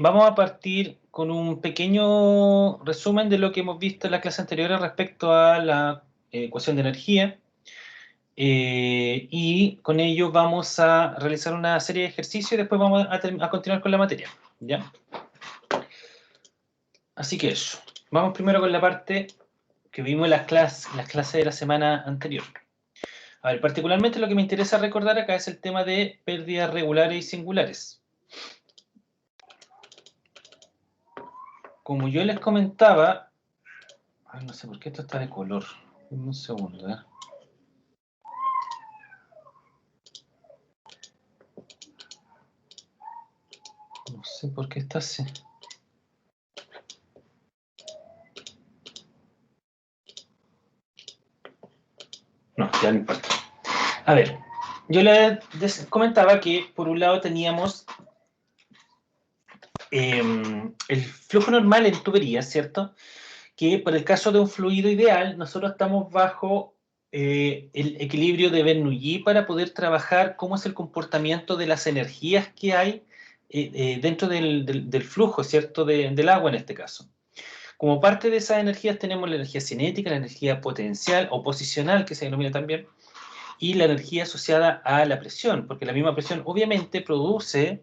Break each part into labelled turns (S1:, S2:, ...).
S1: Vamos a partir con un pequeño resumen de lo que hemos visto en la clase anterior respecto a la ecuación de energía. Y con ello vamos a realizar una serie de ejercicios y después vamos a continuar con la materia, ¿ya? Así que eso. Vamos primero con la parte que vimos en las clases de la semana anterior. A ver, particularmente lo que me interesa recordar acá es el tema de pérdidas regulares y singulares. Como yo les comentaba, ay, no sé por qué esto está de color. Un segundo, ¿eh? No sé por qué está así. No, ya no importa. A ver, yo les comentaba que por un lado teníamos el flujo normal en tuberías, ¿cierto? Que por el caso de un fluido ideal, nosotros estamos bajo el equilibrio de Bernoulli para poder trabajar cómo es el comportamiento de las energías que hay dentro del flujo, ¿cierto? Del agua en este caso. Como parte de esas energías tenemos la energía cinética, la energía potencial o posicional, que se denomina también, y la energía asociada a la presión, porque la misma presión obviamente produce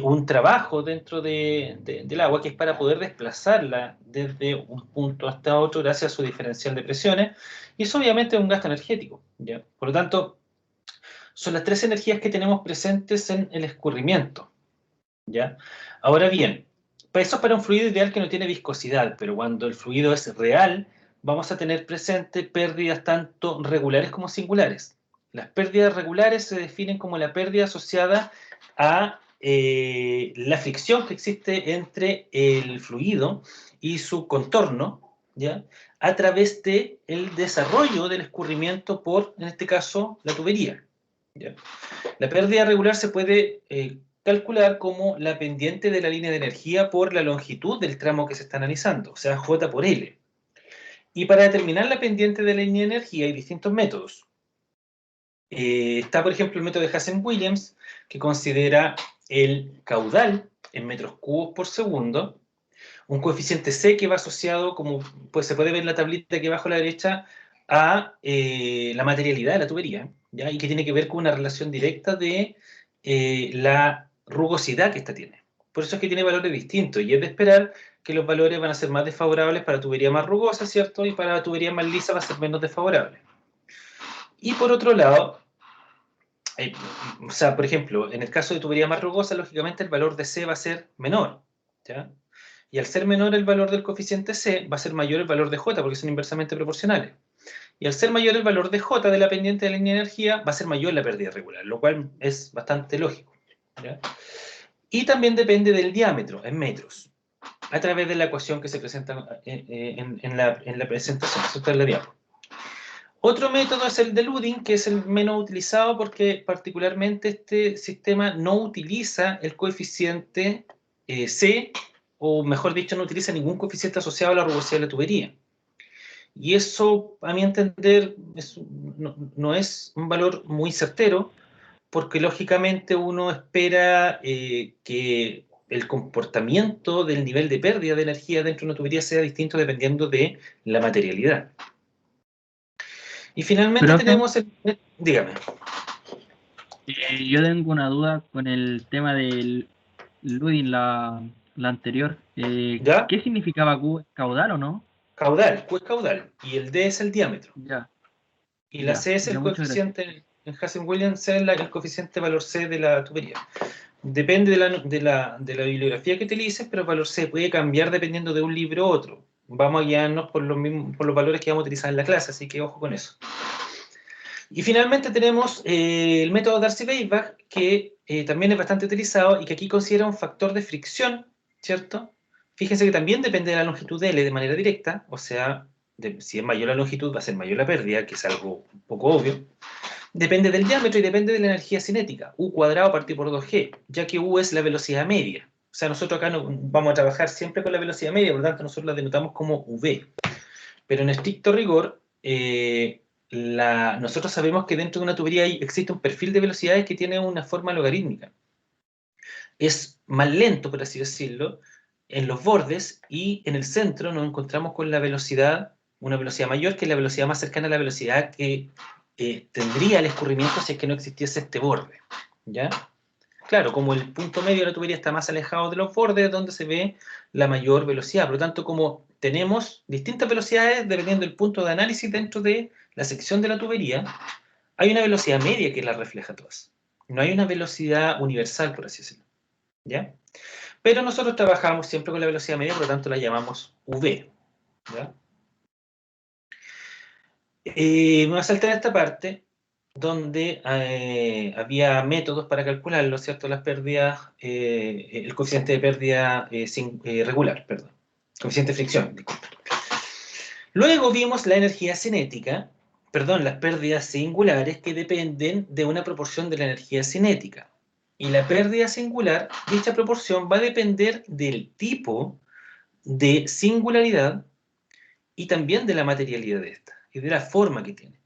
S1: un trabajo dentro del agua que es para poder desplazarla desde un punto hasta otro gracias a su diferencial de presiones, y eso obviamente es un gasto energético, ¿ya? Por lo tanto, son las tres energías que tenemos presentes en el escurrimiento, ¿ya? Ahora bien, eso es para un fluido ideal que no tiene viscosidad, pero cuando el fluido es real, vamos a tener presente pérdidas tanto regulares como singulares. Las pérdidas regulares se definen como la pérdida asociada a la fricción que existe entre el fluido y su contorno, ¿ya? A través del desarrollo del escurrimiento por, en este caso, la tubería, ¿ya? La pérdida regular se puede calcular como la pendiente de la línea de energía por la longitud del tramo que se está analizando, o sea, J por L. Y para determinar la pendiente de la línea de energía hay distintos métodos. Está, por ejemplo, el método de Hazen-Williams, que considera el caudal en metros cúbicos por segundo, un coeficiente C que va asociado, como pues se puede ver en la tablita aquí abajo a la derecha, a la materialidad de la tubería, ¿ya? Y que tiene que ver con una relación directa de la rugosidad que ésta tiene. Por eso es que tiene valores distintos, y es de esperar que los valores van a ser más desfavorables para tubería más rugosa, ¿cierto? Y para tubería más lisa va a ser menos desfavorable. Y por otro lado, o sea, por ejemplo, en el caso de tubería más rugosa, lógicamente el valor de C va a ser menor, ¿ya? Y al ser menor el valor del coeficiente C, va a ser mayor el valor de J, porque son inversamente proporcionales. Y al ser mayor el valor de J de la pendiente de la línea de energía, va a ser mayor la pérdida regular, lo cual es bastante lógico, ¿ya? Y también depende del diámetro, en metros, a través de la ecuación que se presenta en la presentación, esto está en la diapo. Otro método es el de Luding, que es el menos utilizado porque particularmente este sistema no utiliza el coeficiente C, o mejor dicho, no utiliza ningún coeficiente asociado a la rugosidad de la tubería. Y eso, a mi entender, no es un valor muy certero, porque lógicamente uno espera que el comportamiento del nivel de pérdida de energía dentro de una tubería sea distinto dependiendo de la materialidad. Y finalmente
S2: Profe,
S1: tenemos el... Dígame.
S2: yo tengo una duda con el tema del Ludin, la anterior.
S1: ¿Ya?
S2: ¿Qué significaba Q? ¿Caudal o no?
S1: Caudal, Q es caudal, y el D es el diámetro.
S2: Ya,
S1: Y la
S2: ya,
S1: C es el
S2: ya, muchas gracias.
S1: coeficiente, en Hazen-Williams C es el coeficiente valor C de la tubería. Depende de la bibliografía que utilices, pero el valor C puede cambiar dependiendo de un libro u otro. Vamos a guiarnos por los valores que vamos a utilizar en la clase, así que ojo con eso. Y finalmente tenemos el método Darcy-Weisbach, que también es bastante utilizado y que aquí considera un factor de fricción, ¿cierto? Fíjense que también depende de la longitud de L de manera directa, o sea, si es mayor la longitud va a ser mayor la pérdida, que es algo un poco obvio. Depende del diámetro y depende de la energía cinética, U cuadrado partido por 2G, ya que U es la velocidad media. O sea, nosotros acá no, vamos a trabajar siempre con la velocidad media, por lo tanto nosotros la denotamos como V. Pero en estricto rigor, nosotros sabemos que dentro de una tubería existe un perfil de velocidades que tiene una forma logarítmica. es más lento, por así decirlo, en los bordes, y en el centro nos encontramos con la velocidad, una velocidad mayor, que es la velocidad más cercana a la velocidad que tendría el escurrimiento si es que no existiese este borde, ¿ya? Claro, como el punto medio de la tubería está más alejado de los bordes, es donde se ve la mayor velocidad. Por lo tanto, como tenemos distintas velocidades dependiendo del punto de análisis dentro de la sección de la tubería, hay una velocidad media que las refleja todas. No hay una velocidad universal, por así decirlo, ¿ya? Pero nosotros trabajamos siempre con la velocidad media, por lo tanto la llamamos V, ¿ya? Me voy a saltar esta parte donde había métodos para calcularlo, ¿cierto? Las pérdidas, el coeficiente de pérdida regular, perdón. Coeficiente de fricción, disculpen. Luego vimos la energía cinética, perdón, las pérdidas singulares que dependen de una proporción de la energía cinética. Y la pérdida singular, dicha proporción va a depender del tipo de singularidad y también de la materialidad de esta y de la forma que tiene.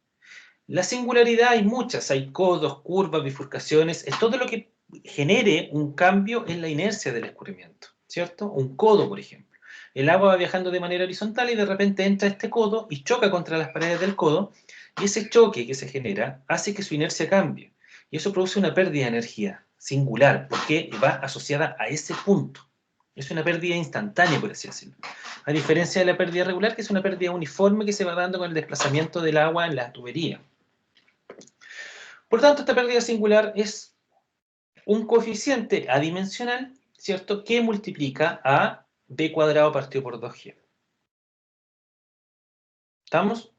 S1: La singularidad hay muchas, hay codos, curvas, bifurcaciones, es todo lo que genere un cambio en la inercia del escurrimiento, ¿cierto? Un codo, por ejemplo. El agua va viajando de manera horizontal y de repente entra este codo y choca contra las paredes del codo, y ese choque que se genera hace que su inercia cambie. Y eso produce una pérdida de energía singular, porque va asociada a ese punto. Es una pérdida instantánea, por así decirlo. A diferencia de la pérdida regular, que es una pérdida uniforme que se va dando con el desplazamiento del agua en la tubería. Por tanto, esta pérdida singular es un coeficiente adimensional, ¿cierto?, que multiplica a b cuadrado partido por 2g. ¿Estamos?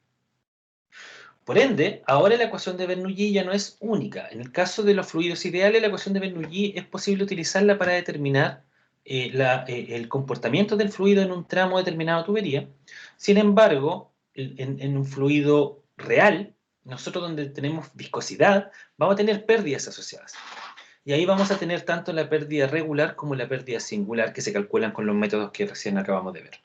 S1: Por ende, ahora la ecuación de Bernoulli ya no es única. En el caso de los fluidos ideales, la ecuación de Bernoulli es posible utilizarla para determinar el comportamiento del fluido en un tramo determinado de tubería. Sin embargo, en un fluido real, nosotros donde tenemos viscosidad, vamos a tener pérdidas asociadas. Y ahí vamos a tener tanto la pérdida regular como la pérdida singular, que se calculan con los métodos que recién acabamos de ver.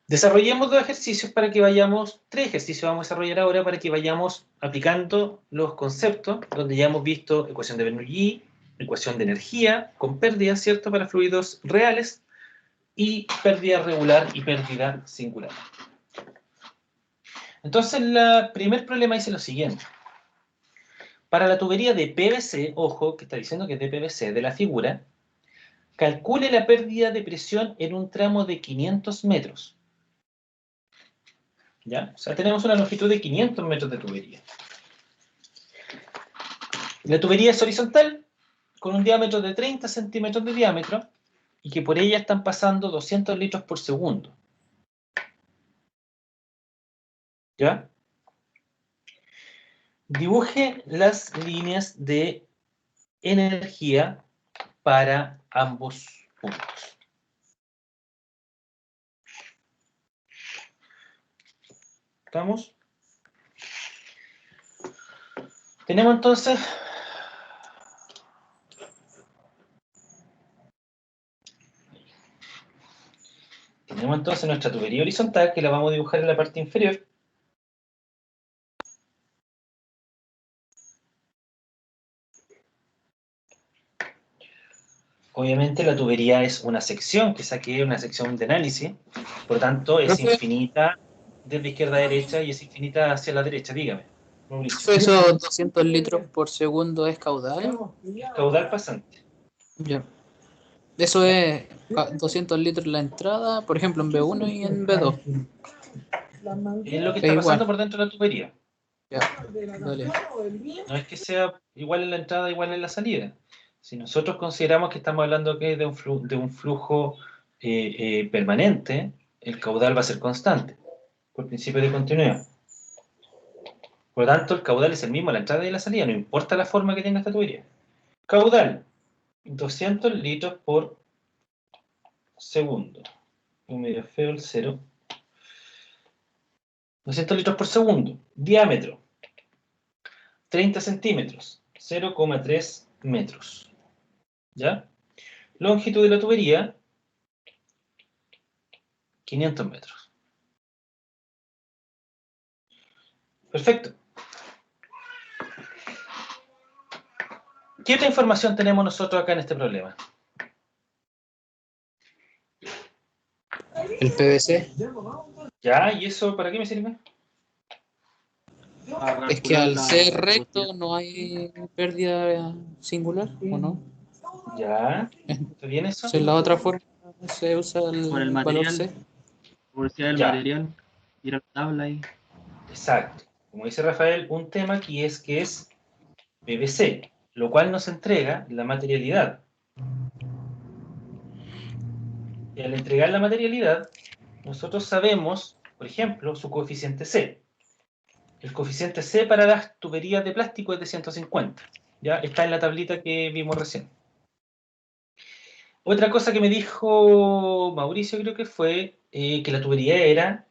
S1: Desarrollemos dos ejercicios para que vayamos, tres ejercicios vamos a desarrollar ahora para que vayamos aplicando los conceptos, donde ya hemos visto ecuación de Bernoulli, ecuación de energía, con pérdida, ¿cierto?, para fluidos reales, y pérdida regular y pérdida singular. Entonces, el primer problema dice lo siguiente. Para la tubería de PVC, ojo, que está diciendo que es de PVC, de la figura, calcule la pérdida de presión en un tramo de 500 metros. ¿Ya? O sea, tenemos una longitud de 500 metros de tubería. La tubería es horizontal, con un diámetro de 30 centímetros de diámetro, y que por ella están pasando 200 litros por segundo. ¿Ya? Dibuje las líneas de energía para ambos puntos. ¿Estamos? Tenemos entonces nuestra tubería horizontal, que la vamos a dibujar en la parte inferior. Obviamente la tubería es una sección que saqué, una sección de análisis, por tanto es
S3: Profe,
S1: infinita desde izquierda a derecha y es infinita hacia la derecha, dígame, Mauricio.
S3: ¿esos 200 litros por segundo es caudal?
S1: Es caudal pasante.
S3: Ya. Eso
S1: ¿Ya?
S3: es 200 litros la entrada, por ejemplo, en B1 y en B2.
S1: Es lo que
S3: Es
S1: está pasando
S3: igual.
S1: por dentro de la tubería.
S3: Ya, dale.
S1: No es que sea igual en la entrada, igual en la salida. Si nosotros consideramos que estamos hablando de un flujo permanente, el caudal va a ser constante, por principio de continuidad. Por lo tanto, el caudal es el mismo en la entrada y la salida, no importa la forma que tenga esta tubería. Caudal, 200 litros por segundo. Un medio feo el cero. 200 litros por segundo. Diámetro, 30 centímetros, 0,3 metros. ¿Ya? Longitud de la tubería, 500 metros. Perfecto. ¿Qué otra información tenemos nosotros acá en este problema?
S3: El PVC.
S1: ¿Ya? ¿Y eso para qué me sirve?
S3: Es que al ser recto no hay pérdida singular, ¿o no?
S1: ¿Ya? ¿Está bien eso?
S3: Entonces la otra forma se usa
S2: Por el
S3: el valor
S2: material,
S3: C.
S2: velocidad del
S1: Ya,
S2: material, ir a la tabla y
S1: exacto. Como dice Rafael, un tema aquí es que es PVC, lo cual nos entrega la materialidad. Y al entregar la materialidad, nosotros sabemos, por ejemplo, su coeficiente C. El coeficiente C para las tuberías de plástico es de 150. Ya está en la tablita que vimos recién. Otra cosa que me dijo Mauricio, creo que fue que la tubería era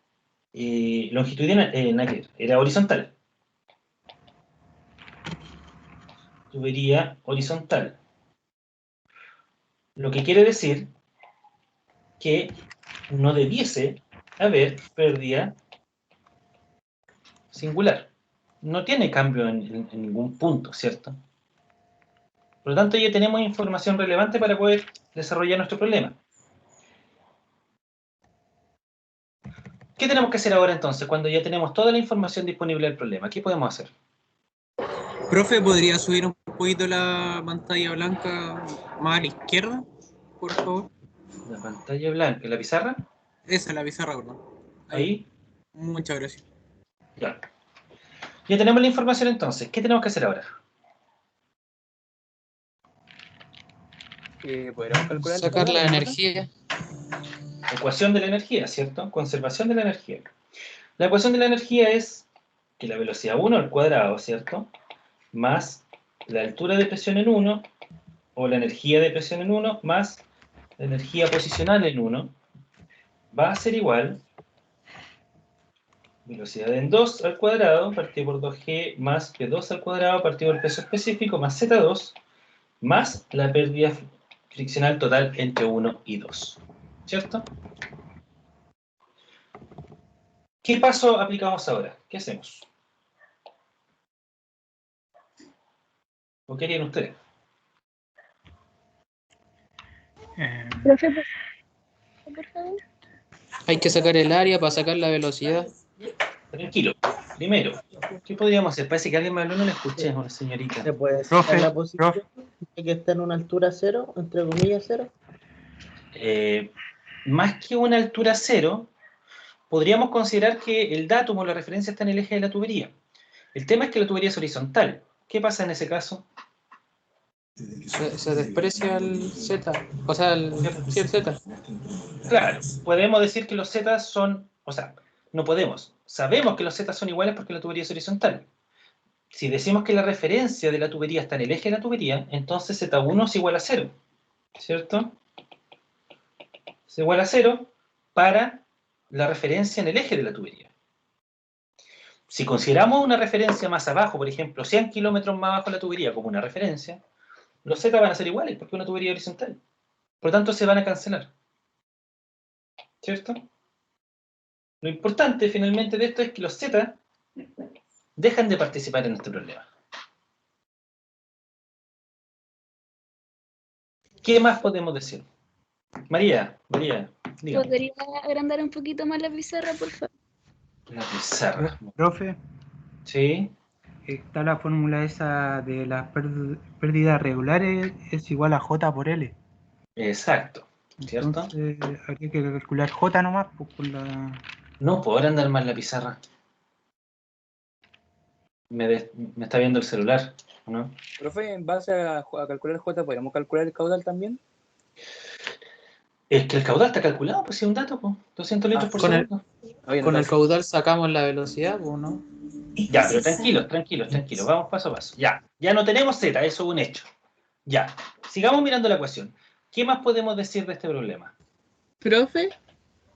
S1: longitudinal, nada que ver, era horizontal. Tubería horizontal. Lo que quiere decir que no debiese haber pérdida singular. No tiene cambio en ningún punto, ¿cierto? Por lo tanto, ya tenemos información relevante para poder desarrollar nuestro problema. ¿Qué tenemos que hacer ahora entonces, cuando ya tenemos toda la información disponible del problema? ¿Qué podemos hacer?
S4: Profe, ¿podría subir un poquito la pantalla blanca más a la izquierda, por favor?
S1: La pantalla blanca, la pizarra,
S4: Esa, la pizarra, perdón.
S1: ahí,
S4: Muchas gracias.
S1: ya. Ya tenemos la información entonces. ¿Qué tenemos que hacer ahora?
S5: ¿Podríamos calcular
S3: Sacar la energía.
S1: Ecuación de la energía, ¿cierto? Conservación de la energía. La ecuación de la energía es que la velocidad 1 al cuadrado, ¿cierto? Más la altura de presión en 1, o la energía de presión en 1, más la energía posicional en 1, va a ser igual velocidad en 2 al cuadrado partido por 2g más p2 al cuadrado partido por peso específico más z2 más la pérdida friccional total entre 1 y 2. ¿Cierto? ¿Qué paso aplicamos ahora? ¿Qué hacemos? ¿O qué harían ustedes?
S6: Profe, por favor.
S3: Hay que sacar el área para sacar la velocidad.
S1: Tranquilo. Primero, ¿qué podríamos hacer? Parece que alguien me habló, no le escuché, una señorita.
S5: ¿Se puede
S4: Profe,
S5: sacar la posición de que está en una altura cero, entre comillas cero?
S1: Más que una altura cero, podríamos considerar que el datum o la referencia está en el eje de la tubería. El tema es que la tubería es horizontal. ¿Qué pasa en ese caso?
S3: Se desprecia el Z. O sea, sí, el Z.
S1: Claro, podemos decir que los z son, o sea, no podemos. Sabemos que los z son iguales porque la tubería es horizontal. Si decimos que la referencia de la tubería está en el eje de la tubería, entonces z1 es igual a 0, ¿cierto? Es igual a 0 para la referencia en el eje de la tubería. Si consideramos una referencia más abajo, por ejemplo, 100 kilómetros más abajo de la tubería como una referencia, los z van a ser iguales porque es una tubería horizontal. Por lo tanto, se van a cancelar. ¿Cierto? Lo importante finalmente de esto es que los z dejan de participar en este problema. ¿Qué más podemos decir? María, dígame.
S6: ¿Podría agrandar un poquito más la pizarra, por favor?
S1: La pizarra.
S4: Profe,
S1: ¿Sí?
S4: está la fórmula esa de las pérdidas regulares es igual a J por L.
S1: Exacto. ¿Cierto?
S4: Entonces habría que calcular J nomás pues, por la...
S1: No puedo agrandar más la pizarra. Me está viendo el celular, ¿no?
S5: Profe, en base a calcular J, ¿podríamos calcular el caudal también?
S1: Es que el caudal está calculado, pues si es un dato, pues, 200 litros por
S3: Con el,
S1: segundo.
S3: con el caudal sacamos la velocidad, pues, ¿no?
S1: Ya, pero tranquilos. Vamos paso a paso. Ya no tenemos z, eso es un hecho. Ya, sigamos mirando la ecuación. ¿Qué más podemos decir de este problema?
S7: Profe,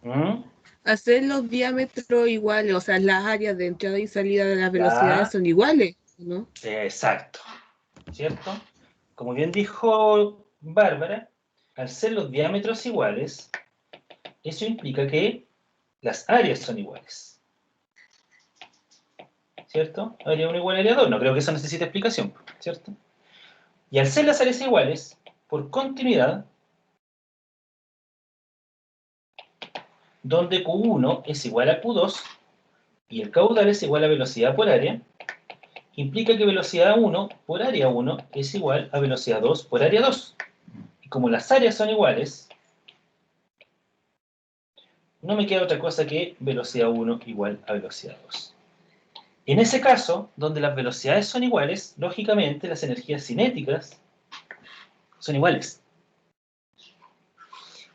S1: ¿Mm?
S7: hacer los diámetros iguales, o sea, las áreas de entrada y salida de las
S1: Ya.
S7: velocidades son iguales, ¿no?
S1: Exacto. ¿Cierto? Como bien dijo Bárbara, al ser los diámetros iguales, eso implica que las áreas son iguales. ¿Cierto? Área 1 igual a área 2. No creo que eso necesite explicación, ¿cierto? Y al ser las áreas iguales, por continuidad, donde Q1 es igual a Q2 y el caudal es igual a velocidad por área, implica que velocidad 1 por área 1 es igual a velocidad 2 por área 2. Y como las áreas son iguales, no me queda otra cosa que velocidad 1 igual a velocidad 2. En ese caso, donde las velocidades son iguales, lógicamente las energías cinéticas son iguales.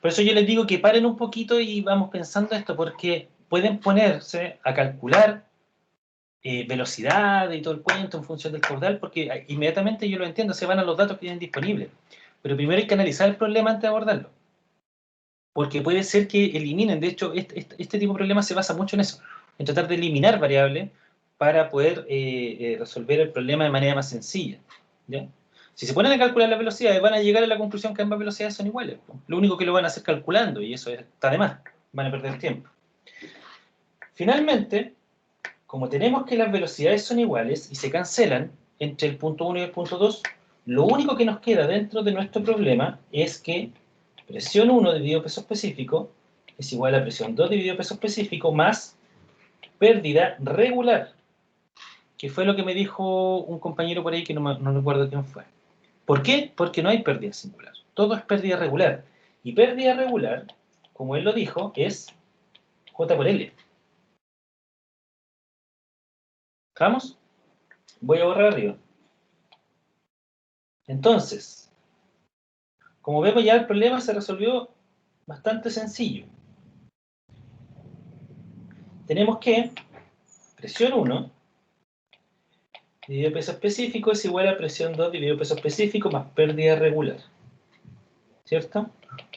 S1: Por eso yo les digo que paren un poquito y vamos pensando esto, porque pueden ponerse a calcular velocidad y todo el cuento en función del caudal, porque inmediatamente yo lo entiendo, se van a los datos que tienen disponibles. Pero primero hay que analizar el problema antes de abordarlo. Porque puede ser que eliminen, de hecho, este tipo de problemas se basa mucho en eso, en tratar de eliminar variables para poder resolver el problema de manera más sencilla. ¿Ya? Si se ponen a calcular las velocidades, van a llegar a la conclusión que ambas velocidades son iguales. Lo único que lo van a hacer calculando, y eso está de más, van a perder tiempo. Finalmente, como tenemos que las velocidades son iguales y se cancelan entre el punto 1 y el punto 2, lo único que nos queda dentro de nuestro problema es que presión 1 dividido peso específico es igual a presión 2 dividido peso específico más pérdida regular, que fue lo que me dijo un compañero por ahí que no recuerdo quién fue. ¿Por qué? Porque no hay pérdida singular. Todo es pérdida regular. Y pérdida regular, como él lo dijo, es J por L. ¿Vamos? Voy a borrar arriba. Entonces, como vemos ya el problema se resolvió bastante sencillo. Tenemos que presión 1 dividido peso específico es igual a presión 2 dividido peso específico más pérdida regular. ¿Cierto?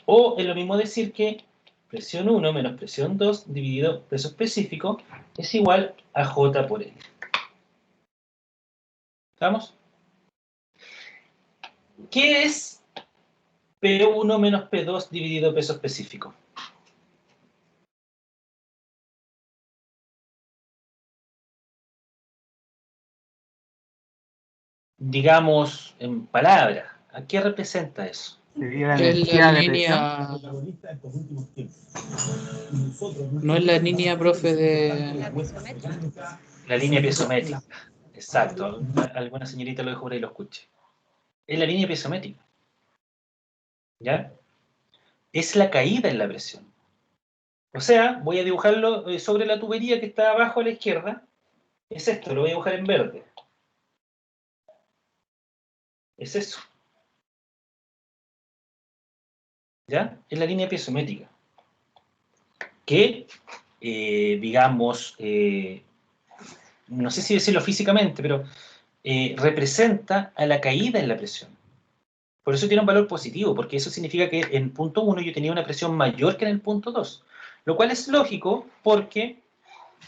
S1: O es lo mismo decir que presión 1 menos presión 2 dividido peso específico es igual a J por L. ¿Estamos? ¿Qué es P1 menos P2 dividido peso específico? Digamos en palabras, ¿a qué representa eso?
S2: Debido a la
S3: Es
S2: energía
S3: la
S2: de presión.
S3: línea. No es la línea, profe, de.
S1: La línea piezométrica. Exacto. Alguna señorita lo dejó por ahí y lo escuche. Es la línea piezométrica. ¿Ya? Es la caída en la presión. O sea, voy a dibujarlo sobre la tubería que está abajo a la izquierda. Es esto, lo voy a dibujar en verde. Es eso. ¿Ya? Es la línea piezométrica. Que, digamos, no sé si decirlo físicamente, pero representa a la caída en la presión. Por eso tiene un valor positivo, porque eso significa que en punto 1 yo tenía una presión mayor que en el punto 2. Lo cual es lógico porque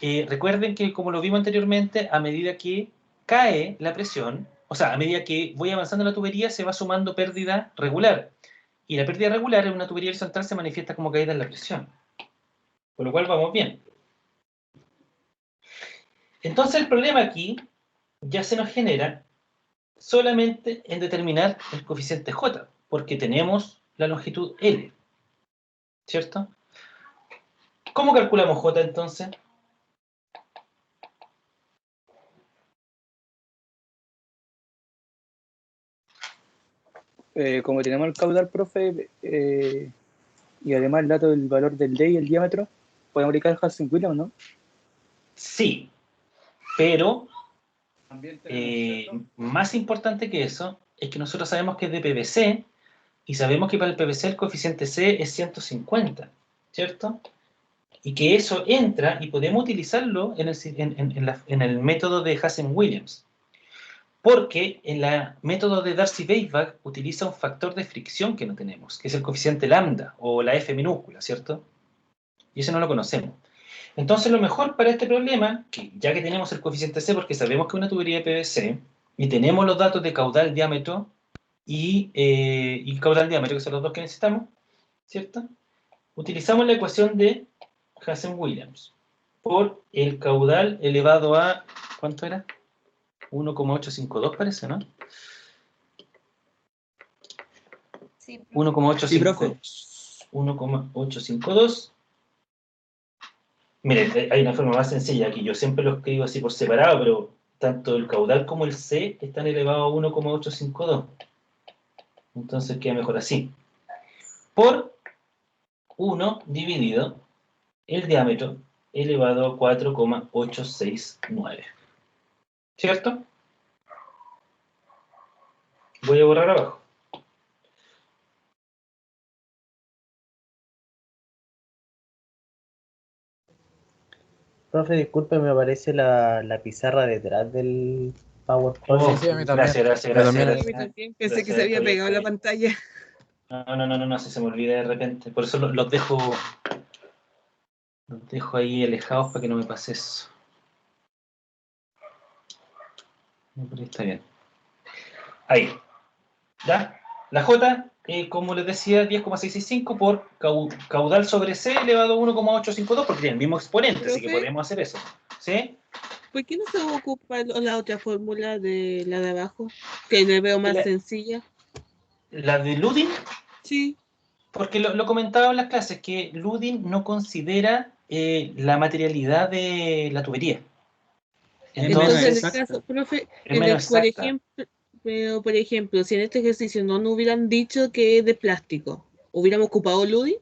S1: recuerden que, como lo vimos anteriormente, a medida que cae la presión, o sea, a medida que voy avanzando en la tubería, se va sumando pérdida regular. Y la pérdida regular en una tubería horizontal se manifiesta como caída en la presión. Por lo cual vamos bien. Entonces el problema aquí ya se nos genera solamente en determinar el coeficiente J, porque tenemos la longitud L, ¿cierto? ¿Cómo calculamos J entonces?
S8: Como tenemos el caudal, profe, y además el dato del valor del D y el diámetro, podemos aplicar el Hansen-Williams, ¿no?
S1: Sí, pero más importante que eso es que nosotros sabemos que es de PVC y sabemos que para el PVC el coeficiente C es 150, ¿cierto? Y que eso entra y podemos utilizarlo en el método de Hansen-Williams. Porque en el método de Darcy-Weisbach utiliza un factor de fricción que no tenemos, que es el coeficiente lambda o la F minúscula, ¿cierto? Y eso no lo conocemos. Entonces lo mejor para este problema, que ya que tenemos el coeficiente C porque sabemos que es una tubería de PVC, y tenemos los datos de caudal, diámetro y caudal, diámetro, que son los dos que necesitamos, ¿cierto? Utilizamos la ecuación de Hansen-Williams por el caudal elevado a, ¿cuánto era? 1,852 parece, ¿no?
S6: Sí, profe.
S1: 1,852. 1,852. Miren, hay una forma más sencilla aquí. Yo siempre lo escribo así por separado, pero tanto el caudal como el C están elevados a 1,852. Entonces queda mejor así. Por 1 dividido el diámetro elevado a 4,869. ¿Cierto? Voy a borrar abajo.
S5: Profe, disculpe, me aparece la pizarra detrás del PowerPoint.
S1: Oh,
S9: Sí, a mí también.
S1: gracias.
S7: A mí también pensé que se había pegado la pantalla.
S1: No, si se me olvida de repente. Por eso los dejo ahí alejados para que no me pase eso. Por ahí está bien. Ahí. ¿Ya? La J, como les decía, 10,665 por caudal sobre C elevado a 1,852, porque tiene el mismo exponente, así que
S7: ¿Profe?
S1: podemos hacer eso. ¿Sí?
S7: ¿Por qué no se ocupa la otra fórmula de la de abajo? Que le veo más sencilla.
S1: La de Ludin,
S7: Sí.
S1: porque lo comentaba en las clases, que Ludin no considera la materialidad de la tubería.
S7: Entonces, en el
S1: Entonces,
S7: caso, profe,
S1: es menos exacta.
S7: por ejemplo, si en este ejercicio no nos hubieran dicho que es de plástico, ¿hubiéramos ocupado Ludi?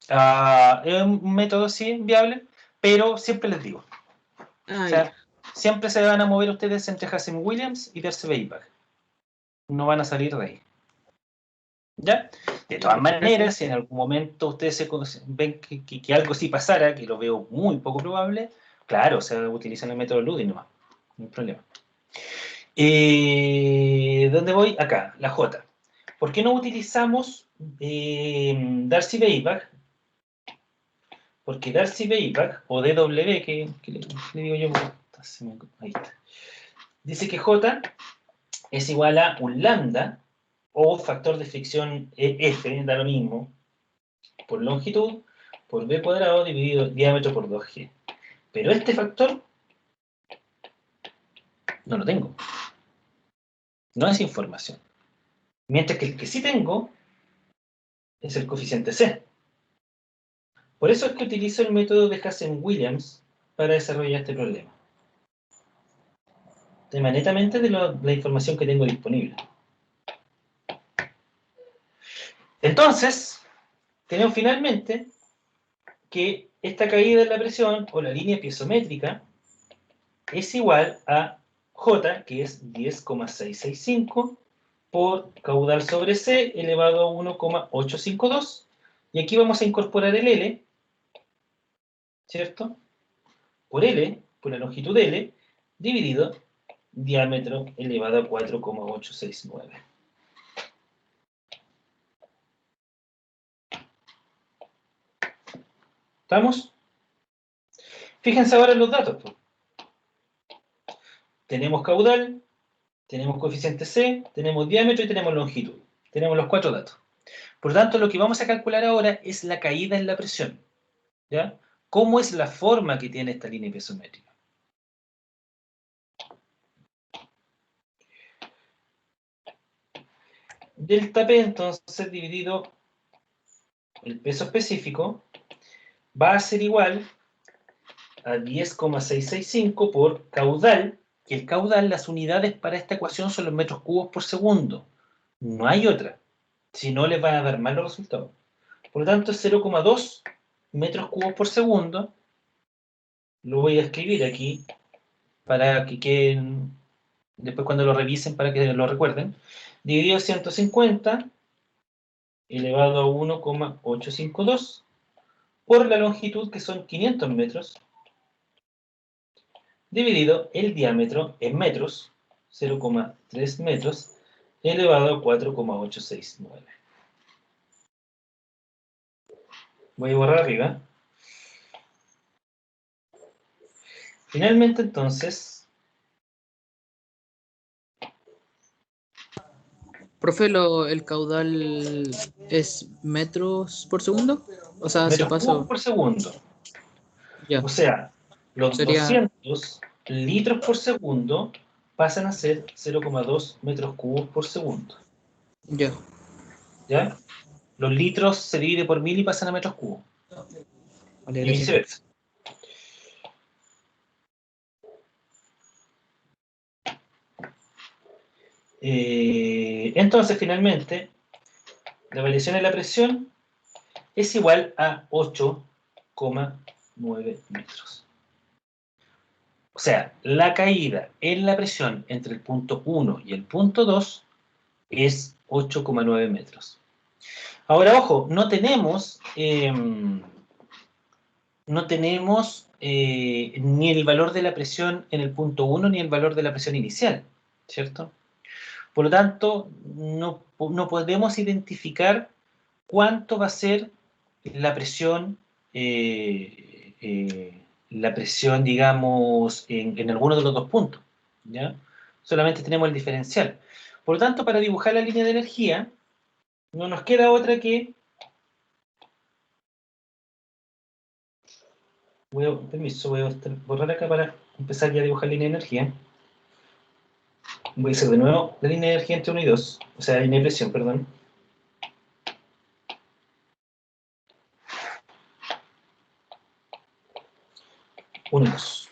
S1: Es un método, sí, viable, pero siempre les digo. O sea, siempre se van a mover ustedes entre Hazen Williams y Darcy Weisbach. No van a salir de ahí. ¿Ya? De todas maneras, si en algún momento ustedes ven que algo sí pasara, que lo veo muy poco probable, claro, o sea, utilizan el método Ludin nomás. No hay problema. ¿Dónde voy? Acá, la J. ¿Por qué no utilizamos Darcy Weisbach? Porque Darcy Weisbach, o DW, que le digo yo, ahí está. Dice que J es igual a un lambda, o factor de fricción F, da lo mismo, por longitud, por B cuadrado dividido diámetro por 2G. Pero este factor no lo tengo. No es información. Mientras que el que sí tengo es el coeficiente C. Por eso es que utilizo el método de Hazen-Williams para desarrollar este problema. Tema netamente de la información que tengo disponible. Entonces, tenemos finalmente que esta caída en la presión, o la línea piezométrica, es igual a J, que es 10,665, por caudal sobre C elevado a 1,852. Y aquí vamos a incorporar el L, ¿cierto? Por L, por la longitud L, dividido diámetro elevado a 4,869. ¿Estamos? Fíjense ahora en los datos. Tenemos caudal, tenemos coeficiente C, tenemos diámetro y tenemos longitud. Tenemos los 4 datos. Por lo tanto, lo que vamos a calcular ahora es la caída en la presión. ¿Ya? ¿Cómo es la forma que tiene esta línea piezométrica? Delta P, entonces, dividido el peso específico, va a ser igual a 10,665 por caudal, que el caudal, las unidades para esta ecuación son los metros cúbicos por segundo. No hay otra. Si no, les van a dar mal los resultados. Por lo tanto, es 0,2 metros cúbicos por segundo. Lo voy a escribir aquí para que queden, después cuando lo revisen, para que lo recuerden. Dividido 150 elevado a 1,852 por la longitud, que son 500 metros, dividido el diámetro en metros, 0,3 metros, elevado a 4,869. Voy a borrar arriba. Finalmente, entonces...
S3: Profe, el caudal es metros por segundo. O sea, si
S1: metros cúbicos
S3: paso.
S1: por segundo.
S3: Ya.
S1: O sea, los
S3: Sería.
S1: 200 litros por segundo pasan a ser 0,2 metros cúbicos por segundo.
S3: Ya.
S1: ¿Ya? Los litros se divide por 1000 y pasan a metros cúbicos.
S3: Vale,
S1: Y
S3: gracias.
S1: viceversa. Entonces, finalmente, la variación en la presión es igual a 8,9 metros. O sea, la caída en la presión entre el punto 1 y el punto 2 es 8,9 metros. Ahora, ojo, no tenemos ni el valor de la presión en el punto 1 ni el valor de la presión inicial, ¿cierto? Por lo tanto, no podemos identificar cuánto va a ser la presión, digamos, en alguno de los dos puntos, ¿ya? Solamente tenemos el diferencial. Por lo tanto, para dibujar la línea de energía, no nos queda otra que... Permiso, voy a borrar acá para empezar ya a dibujar línea de energía. Voy a hacer de nuevo la línea de energía entre 1 y 2, o sea, línea de presión, perdón. 1 y 2.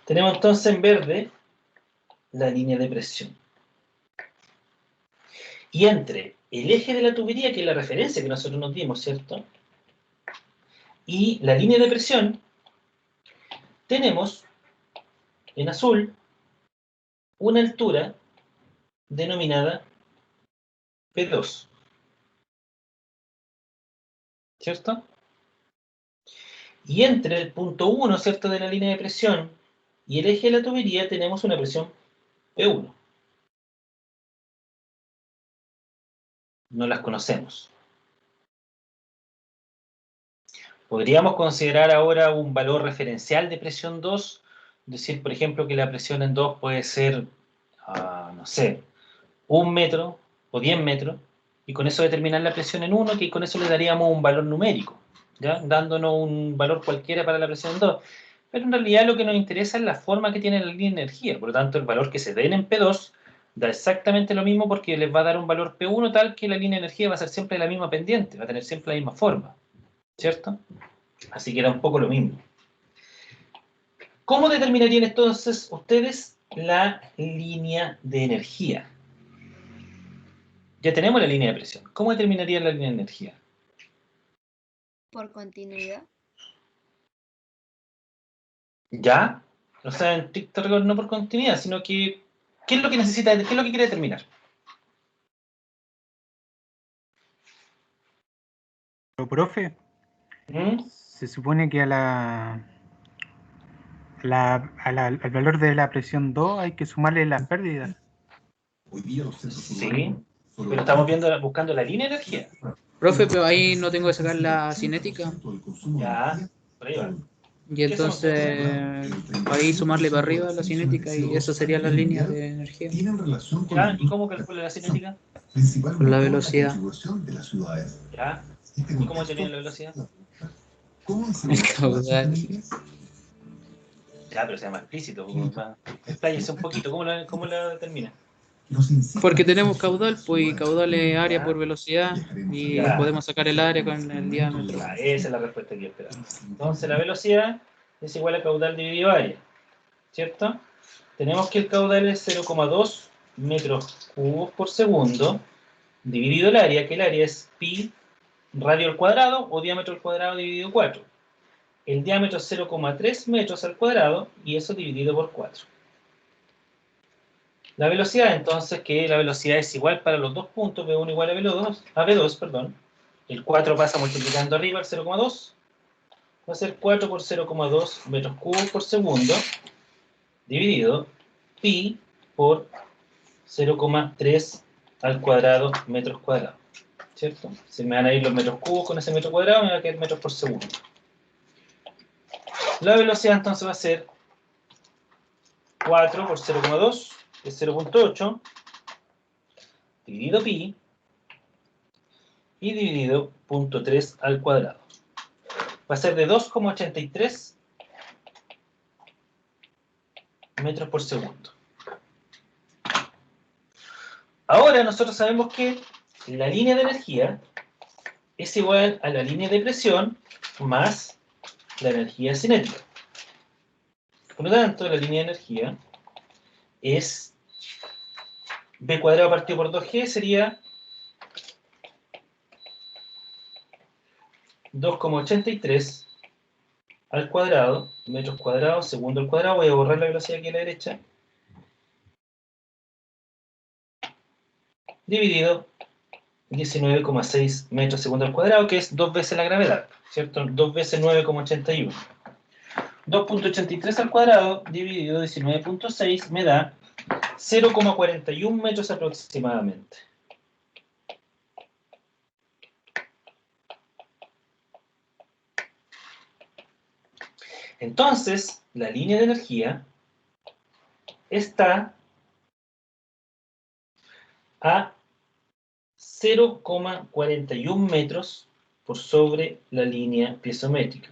S1: Tenemos entonces en verde la línea de presión. Y entre el eje de la tubería, que es la referencia que nosotros nos dimos, ¿cierto? Y la línea de presión, tenemos en azul una altura denominada P2, ¿cierto? Y entre el punto 1, ¿cierto?, de la línea de presión y el eje de la tubería tenemos una presión P1. No las conocemos. Podríamos considerar ahora un valor referencial de presión 2, decir, por ejemplo, que la presión en 2 puede ser, no sé, 1 metro o 10 metros, y con eso determinar la presión en 1, que con eso le daríamos un valor numérico, ¿ya? Dándonos un valor cualquiera para la presión en 2. Pero en realidad lo que nos interesa es la forma que tiene la línea de energía. Por lo tanto, el valor que se den en P2 da exactamente lo mismo, porque les va a dar un valor P1 tal que la línea de energía va a ser siempre la misma pendiente, va a tener siempre la misma forma, ¿cierto? Así que era un poco lo mismo. ¿Cómo determinarían entonces ustedes la línea de energía? Ya tenemos la línea de presión. ¿Cómo determinarían la línea de energía?
S6: Por continuidad.
S1: ¿Ya? O sea, en estricto rigor no por continuidad, sino que ¿qué es lo que necesita, qué es lo que quiere determinar?
S9: Pero, profe,
S1: ¿Mm?
S9: se supone que al valor de la presión 2 hay que sumarle las pérdidas.
S1: Sí, pero estamos buscando la línea de energía.
S3: Profe, pero ahí no tengo que sacar la cinética.
S1: Ya, por ahí va.
S3: Y entonces ahí sumarle para arriba la cinética y eso sería la línea de energía.
S1: ¿Ya? ¿Y cómo calcula la cinética?
S3: Con la velocidad.
S1: ¿Ya? ¿Y cómo determina la velocidad?
S3: El caudal.
S1: Ya, pero sea más explícito. Expláyese un poquito. ¿Cómo la determina?
S3: Porque tenemos caudal, pues y caudal es área por velocidad y
S1: Ya.
S3: podemos sacar el área con el diámetro.
S1: Ya, esa es la respuesta que yo esperaba. Entonces la velocidad es igual a caudal dividido área, ¿cierto? Tenemos que el caudal es 0,2 metros cúbicos por segundo dividido el área, que el área es pi radio al cuadrado o diámetro al cuadrado dividido 4. El diámetro es 0,3 metros al cuadrado y eso dividido por 4. La velocidad, entonces, que la velocidad es igual para los dos puntos, V1 igual a V2, perdón. El 4 pasa multiplicando arriba el 0,2. Va a ser 4 por 0,2 metros cúbicos por segundo, dividido pi por 0,3 al cuadrado metros cuadrados. ¿Cierto? Se me van a ir los metros cúbicos con ese metro cuadrado, me va a quedar metros por segundo. La velocidad entonces va a ser 4 por 0,2, que es 0,8, dividido pi, y dividido 0,3 al cuadrado. Va a ser de 2,83 metros por segundo. Ahora nosotros sabemos que la línea de energía es igual a la línea de presión más la energía cinética. Por lo tanto, la línea de energía es B cuadrado partido por 2G sería 2,83 al cuadrado, metros cuadrados, segundo al cuadrado. Voy a borrar la velocidad aquí a la derecha. Dividido 19,6 metros segundo al cuadrado, que es 2 veces la gravedad, ¿cierto? 2 veces 9,81. 2,83 al cuadrado dividido 19,6 me da 0,41 metros aproximadamente. Entonces, la línea de energía está a 0,41 metros por sobre la línea piezométrica.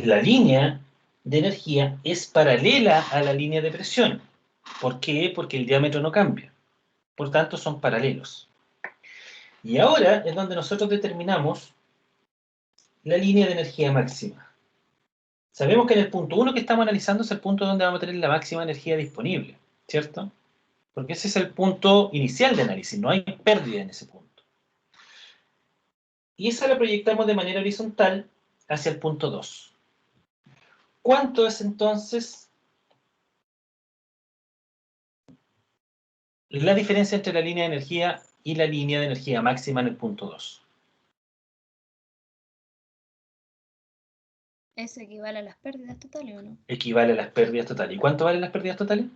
S1: La línea de energía es paralela a la línea de presión. ¿Por qué? Porque el diámetro no cambia. Por tanto, son paralelos. Y ahora es donde nosotros determinamos la línea de energía máxima. Sabemos que en el punto 1 que estamos analizando es el punto donde vamos a tener la máxima energía disponible, ¿cierto? Porque ese es el punto inicial de análisis, no hay pérdida en ese punto. Y esa la proyectamos de manera horizontal hacia el punto 2. ¿Cuánto es entonces la diferencia entre la línea de energía y la línea de energía máxima en el punto 2?
S6: ¿Eso equivale a las pérdidas totales o no?
S1: Equivale a las pérdidas totales. ¿Y cuánto valen las pérdidas totales?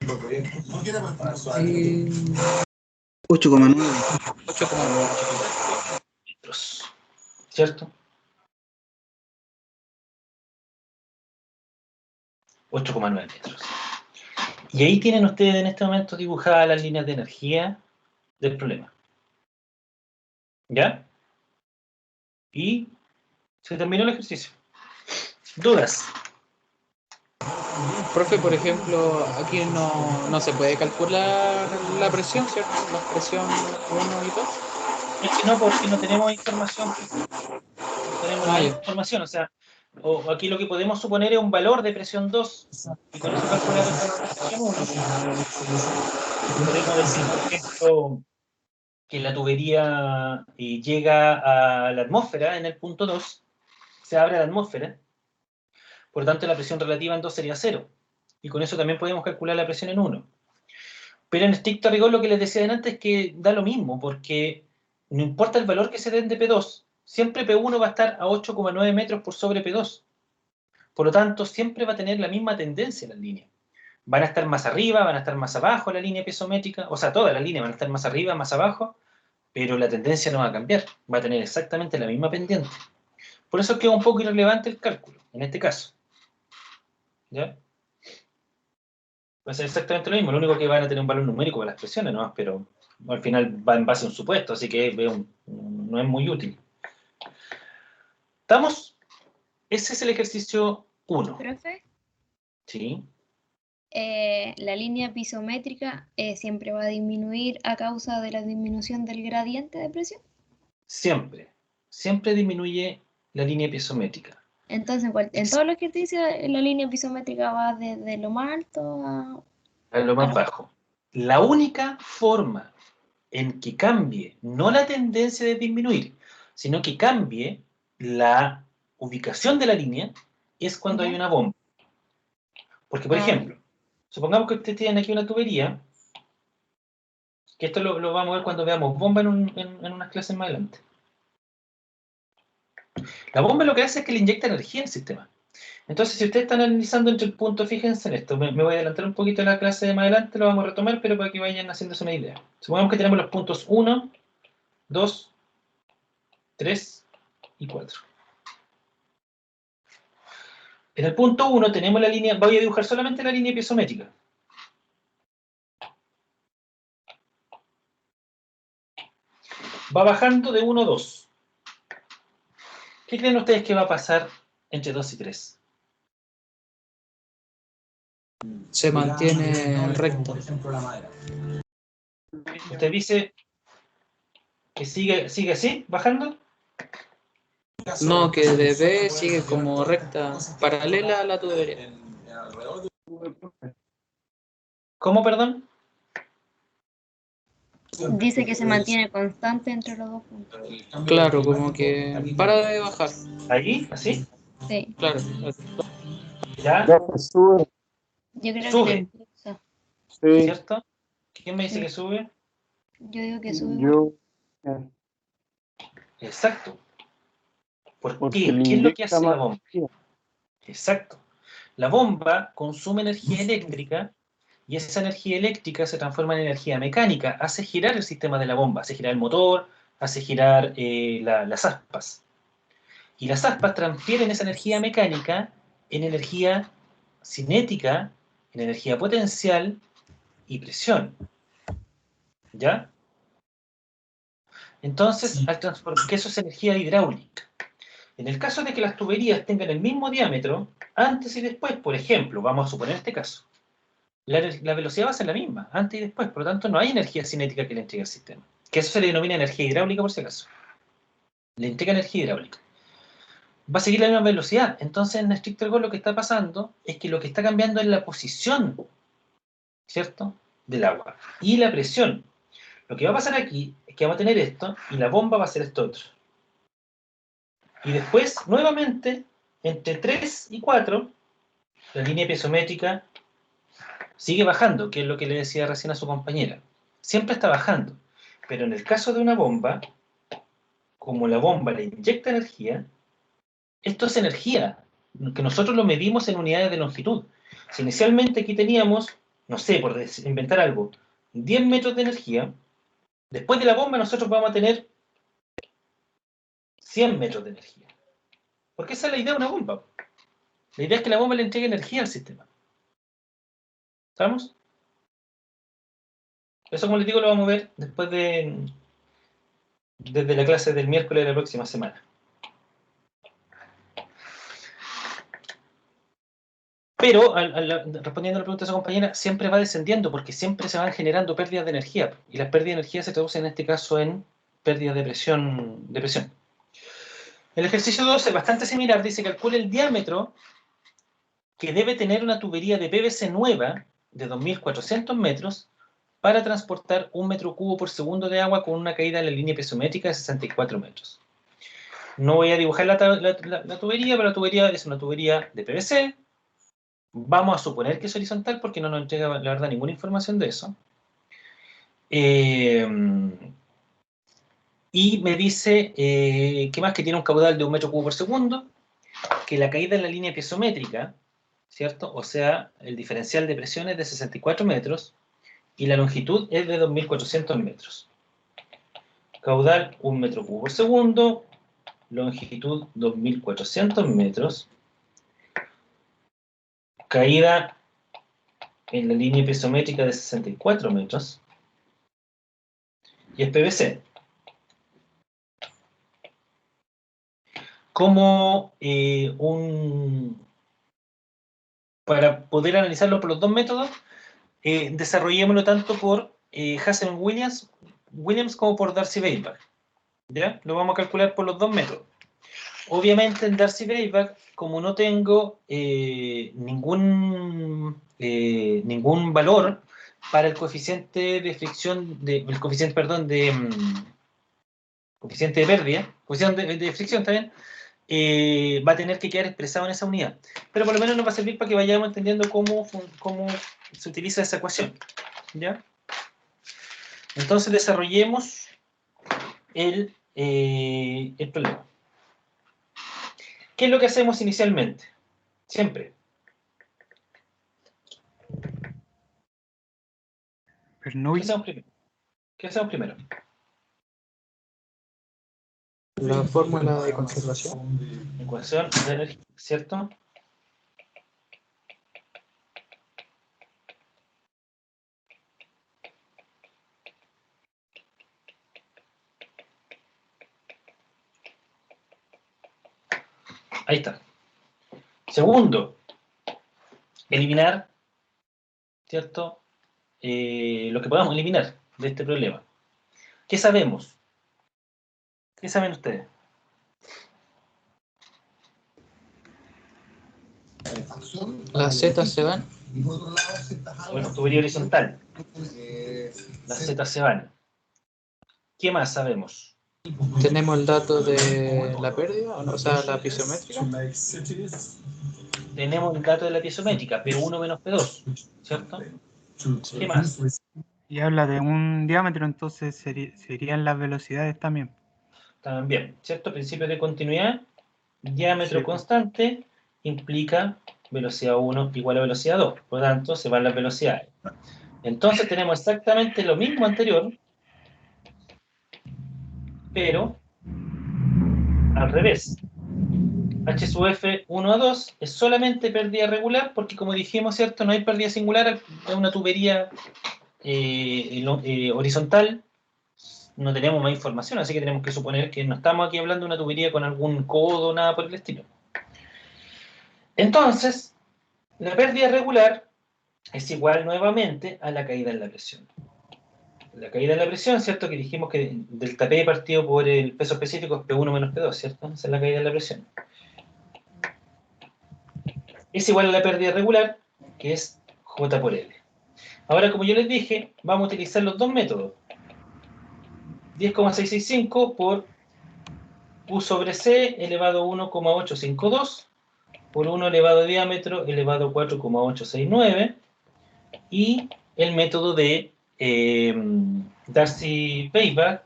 S3: Eh,
S4: 8,9.
S3: 8,9.
S1: Metros, ¿cierto? 8,9 metros. Y ahí tienen ustedes en este momento dibujadas las líneas de energía del problema. ¿Ya? Y se terminó el ejercicio. ¿Dudas?
S3: Profe, por ejemplo, aquí no se puede calcular la presión, ¿cierto? La presión 1 y 2.
S1: Es que no, porque no tenemos información. No tenemos nada de
S3: ya.
S1: información. O sea, aquí lo que podemos suponer es un valor de presión 2 y con eso calcular el valor de presión 1. Podemos decir, por ejemplo, que la tubería llega a la atmósfera en el punto 2, se abre la atmósfera, por lo tanto la presión relativa en 2 sería 0. Y con eso también podemos calcular la presión en 1. Pero en estricto rigor lo que les decía antes es que da lo mismo, porque no importa el valor que se den de P2, siempre P1 va a estar a 8,9 metros por sobre P2. Por lo tanto, siempre va a tener la misma tendencia las líneas. Van a estar más arriba, van a estar más abajo la línea piezométrica, o sea, todas las líneas van a estar más arriba, más abajo, pero la tendencia no va a cambiar, va a tener exactamente la misma pendiente. Por eso queda un poco irrelevante el cálculo, en este caso. ¿Ya? Va a ser exactamente lo mismo, lo único que van a tener un valor numérico para las presiones, ¿no? Pero al final va en base a un supuesto, así que no es muy útil. ¿Estamos? Ese es el ejercicio 1.
S6: Profe,
S1: ¿Sí?
S6: la línea pisométrica siempre va a disminuir a causa de la disminución del gradiente de presión.
S1: Siempre. Siempre disminuye la línea piezométrica.
S6: Entonces, en todos los ejercicios, la línea pisométrica va desde lo más alto
S1: A lo más bajo. La única forma en que cambie, no la tendencia de disminuir, sino que cambie la ubicación de la línea, es cuando hay una bomba. Porque, por ejemplo, supongamos que ustedes tienen aquí una tubería, que esto lo vamos a ver cuando veamos bomba en unas clases más adelante. La bomba lo que hace es que le inyecta energía al sistema. Entonces, si ustedes están analizando entre el punto, fíjense en esto, me voy a adelantar un poquito en la clase de más adelante, lo vamos a retomar, pero para que vayan haciéndose una idea. Supongamos que tenemos los puntos 1, 2, 3 y 4. En el punto 1 tenemos la línea, voy a dibujar solamente la línea piezométrica. Va bajando de 1 a 2. ¿Qué creen ustedes que va a pasar entre 2 y 3?
S3: Se mantiene recto.
S1: ¿Usted dice que sigue así, bajando?
S3: No, que de B sigue como recta, paralela a la tubería.
S1: ¿Cómo, perdón?
S6: Dice que se mantiene constante entre los dos puntos.
S3: Claro, como que para de bajar.
S1: ¿Ahí? ¿Así?
S6: Sí,
S3: Claro.
S1: ¿Ya?
S8: Ya se sube,
S6: yo creo
S1: Sube.
S6: que impulsa.
S8: sí.
S1: ¿Cierto? ¿Quién me dice
S6: Sí.
S1: que sube?
S6: Yo digo que sube igual.
S8: Yo,
S1: Exacto. ¿Por
S8: porque
S1: qué?
S8: le
S1: ¿Qué es lo que
S8: inyecta
S1: hace la
S8: más
S1: bomba?
S8: energía.
S1: Exacto. La bomba consume energía eléctrica y esa energía eléctrica se transforma en energía mecánica, hace girar el sistema de la bomba, hace girar el motor, hace girar las aspas. Y las aspas transfieren esa energía mecánica en energía cinética, en energía potencial y presión. ¿Ya? Entonces, al transformar, que eso es energía hidráulica. En el caso de que las tuberías tengan el mismo diámetro, antes y después, por ejemplo, vamos a suponer este caso, la velocidad va a ser la misma, antes y después, por lo tanto no hay energía cinética que le entregue al sistema. Que eso se le denomina energía hidráulica por si acaso. Le entrega energía hidráulica. Va a seguir la misma velocidad. Entonces, en estricto rigor, lo que está pasando es que lo que está cambiando es la posición, ¿cierto?, del agua y la presión. Lo que va a pasar aquí es que vamos a tener esto y la bomba va a ser esto otro. Y después, nuevamente, entre 3 y 4, la línea piezométrica sigue bajando, que es lo que le decía recién a su compañera. Siempre está bajando. Pero en el caso de una bomba, como la bomba le inyecta energía, esto es energía, que nosotros lo medimos en unidades de longitud. Si inicialmente aquí teníamos, no sé, por inventar algo, 10 metros de energía, después de la bomba nosotros vamos a tener 100 metros de energía. Porque esa es la idea de una bomba. La idea es que la bomba le entregue energía al sistema. ¿Estamos? Eso, como les digo, lo vamos a ver después desde la clase del miércoles de la próxima semana. Pero, respondiendo a la pregunta de su compañera, siempre va descendiendo porque siempre se van generando pérdidas de energía. Y las pérdidas de energía se traducen en este caso en pérdidas de presión. El ejercicio 2 es bastante similar. Dice: calcule el diámetro que debe tener una tubería de PVC nueva de 2.400 metros para transportar 1 metro cubo por segundo de agua con una caída en la línea piezométrica de 64 metros. No voy a dibujar la tubería, pero la tubería es una tubería de PVC. Vamos a suponer que es horizontal porque no nos entrega, la verdad, ninguna información de eso. Y me dice, ¿qué más? Que tiene un caudal de 1 metro cubo por segundo, que la caída en la línea piezométrica, ¿cierto? O sea, el diferencial de presión es de 64 metros y la longitud es de 2.400 metros. Caudal 1 metro cubo por segundo, longitud 2.400 metros, caída en la línea piezométrica de 64 metros, y es PVC. Como para poder analizarlo por los dos métodos, desarrollémoslo tanto por Hazen-Williams como por Darcy-Weisbach. ¿Ya? Lo vamos a calcular por los dos métodos. Obviamente en Darcy-Weisbach, como no tengo ningún valor para el coeficiente de fricción, coeficiente de pérdida, coeficiente de fricción también, va a tener que quedar expresado en esa unidad. Pero por lo menos nos va a servir para que vayamos entendiendo cómo se utiliza esa ecuación. ¿Ya? Entonces desarrollemos el problema. ¿Qué es lo que hacemos inicialmente? Siempre. ¿Qué hacemos primero? ¿Qué hacemos primero?
S3: La fórmula de conservación.
S1: Ecuación de energía, ¿cierto? Ahí está. Segundo, eliminar, ¿cierto? Lo que podamos eliminar de este problema. ¿Qué sabemos? ¿Qué saben ustedes?
S3: Las Z se van.
S1: Bueno, tubería horizontal. Las Z se van. ¿Qué más sabemos?
S3: Tenemos el dato de la pérdida, o sea, la pisométrica.
S1: Tenemos el dato de la piezométrica, P1 menos P2, ¿cierto? ¿Qué más?
S9: Y habla de un diámetro, entonces serían las velocidades también.
S1: También, ¿cierto? Principio de continuidad, diámetro
S9: Sí.
S1: constante implica velocidad 1 igual a velocidad 2, por lo tanto se van las velocidades. Entonces tenemos exactamente lo mismo anterior, pero al revés. H sub F 1 a 2 es solamente pérdida regular, porque como dijimos, ¿cierto? No hay pérdida singular, es una tubería horizontal, no tenemos más información, así que tenemos que suponer que no estamos aquí hablando de una tubería con algún codo, nada por el estilo. Entonces, la pérdida regular es igual nuevamente a la caída en la presión. La caída en la presión, ¿cierto? Que dijimos que delta P partido por el peso específico es P1 menos P2, ¿cierto? Esa es la caída en la presión. Es igual a la pérdida regular, que es J por L. Ahora, como yo les dije, vamos a utilizar los dos métodos. 10,665 por Q sobre C elevado a 1,852 por 1 elevado a diámetro elevado a 4,869 y el método de Darcy-Weisbach,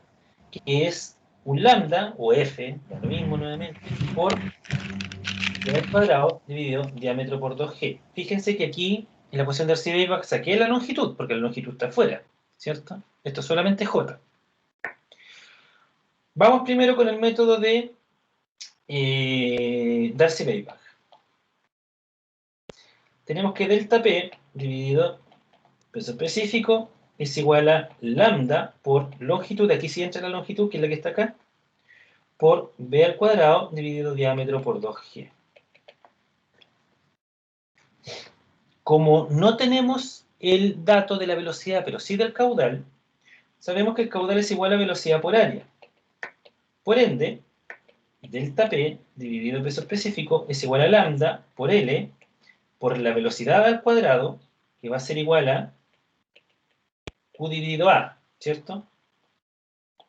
S1: que es un lambda, o F, lo mismo nuevamente, por d al cuadrado dividido diámetro por 2G. Fíjense que aquí, en la ecuación de Darcy-Weisbach, saqué la longitud, porque la longitud está afuera, ¿cierto? Esto es solamente J. Vamos primero con el método de Darcy-Weisbach. Tenemos que delta P dividido peso específico es igual a lambda por longitud, aquí sí entra la longitud, que es la que está acá, por b al cuadrado dividido diámetro por 2g. Como no tenemos el dato de la velocidad, pero sí del caudal, sabemos que el caudal es igual a velocidad por área. Por ende, delta P dividido peso específico es igual a lambda por L por la velocidad al cuadrado, que va a ser igual a Q dividido A, ¿cierto?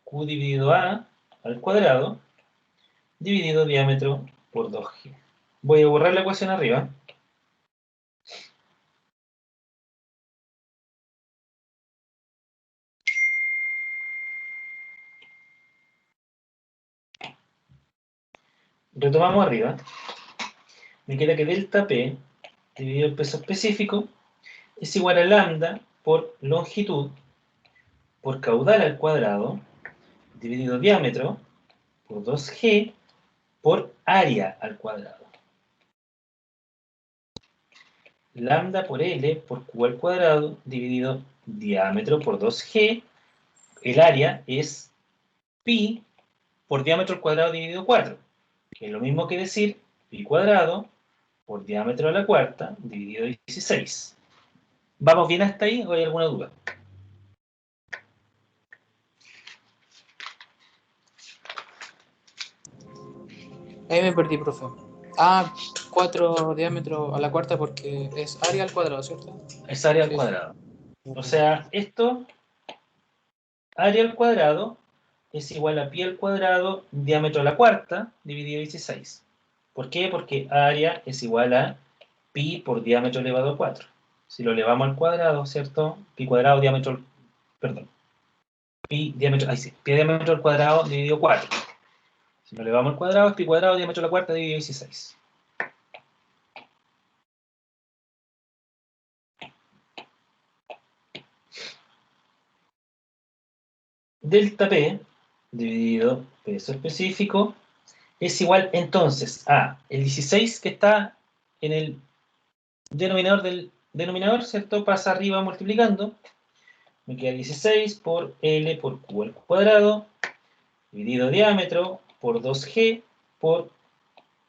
S1: Q dividido A al cuadrado dividido diámetro por 2G. Voy a borrar la ecuación arriba. Retomamos arriba. Me queda que delta P dividido el peso específico es igual a lambda por longitud por caudal al cuadrado dividido diámetro por 2G por área al cuadrado. Lambda por L por Q al cuadrado dividido diámetro por 2G. El área es pi por diámetro al cuadrado dividido 4, que es lo mismo que decir pi cuadrado por diámetro a la cuarta dividido 16. ¿Vamos bien hasta ahí o hay alguna duda?
S3: Ahí me perdí, profe. 4 diámetro a la cuarta porque es área al cuadrado, ¿cierto?
S1: Es área al
S3: Sí.
S1: cuadrado. O sea, esto, área al cuadrado, es igual a pi al cuadrado, diámetro a la cuarta, dividido 16. ¿Por qué? Porque área es igual a pi por diámetro elevado a 4. Si lo elevamos al cuadrado, ¿cierto? Pi cuadrado, diámetro, perdón. Pi diámetro, ahí sí, pi diámetro al cuadrado dividido 4. Si lo elevamos al cuadrado, es pi cuadrado, diámetro a la cuarta, dividido 16. Delta P dividido peso específico es igual entonces a el 16 que está en el denominador del denominador, ¿cierto? Pasa arriba multiplicando. Me queda 16 por L por Q al cuadrado dividido diámetro por 2G por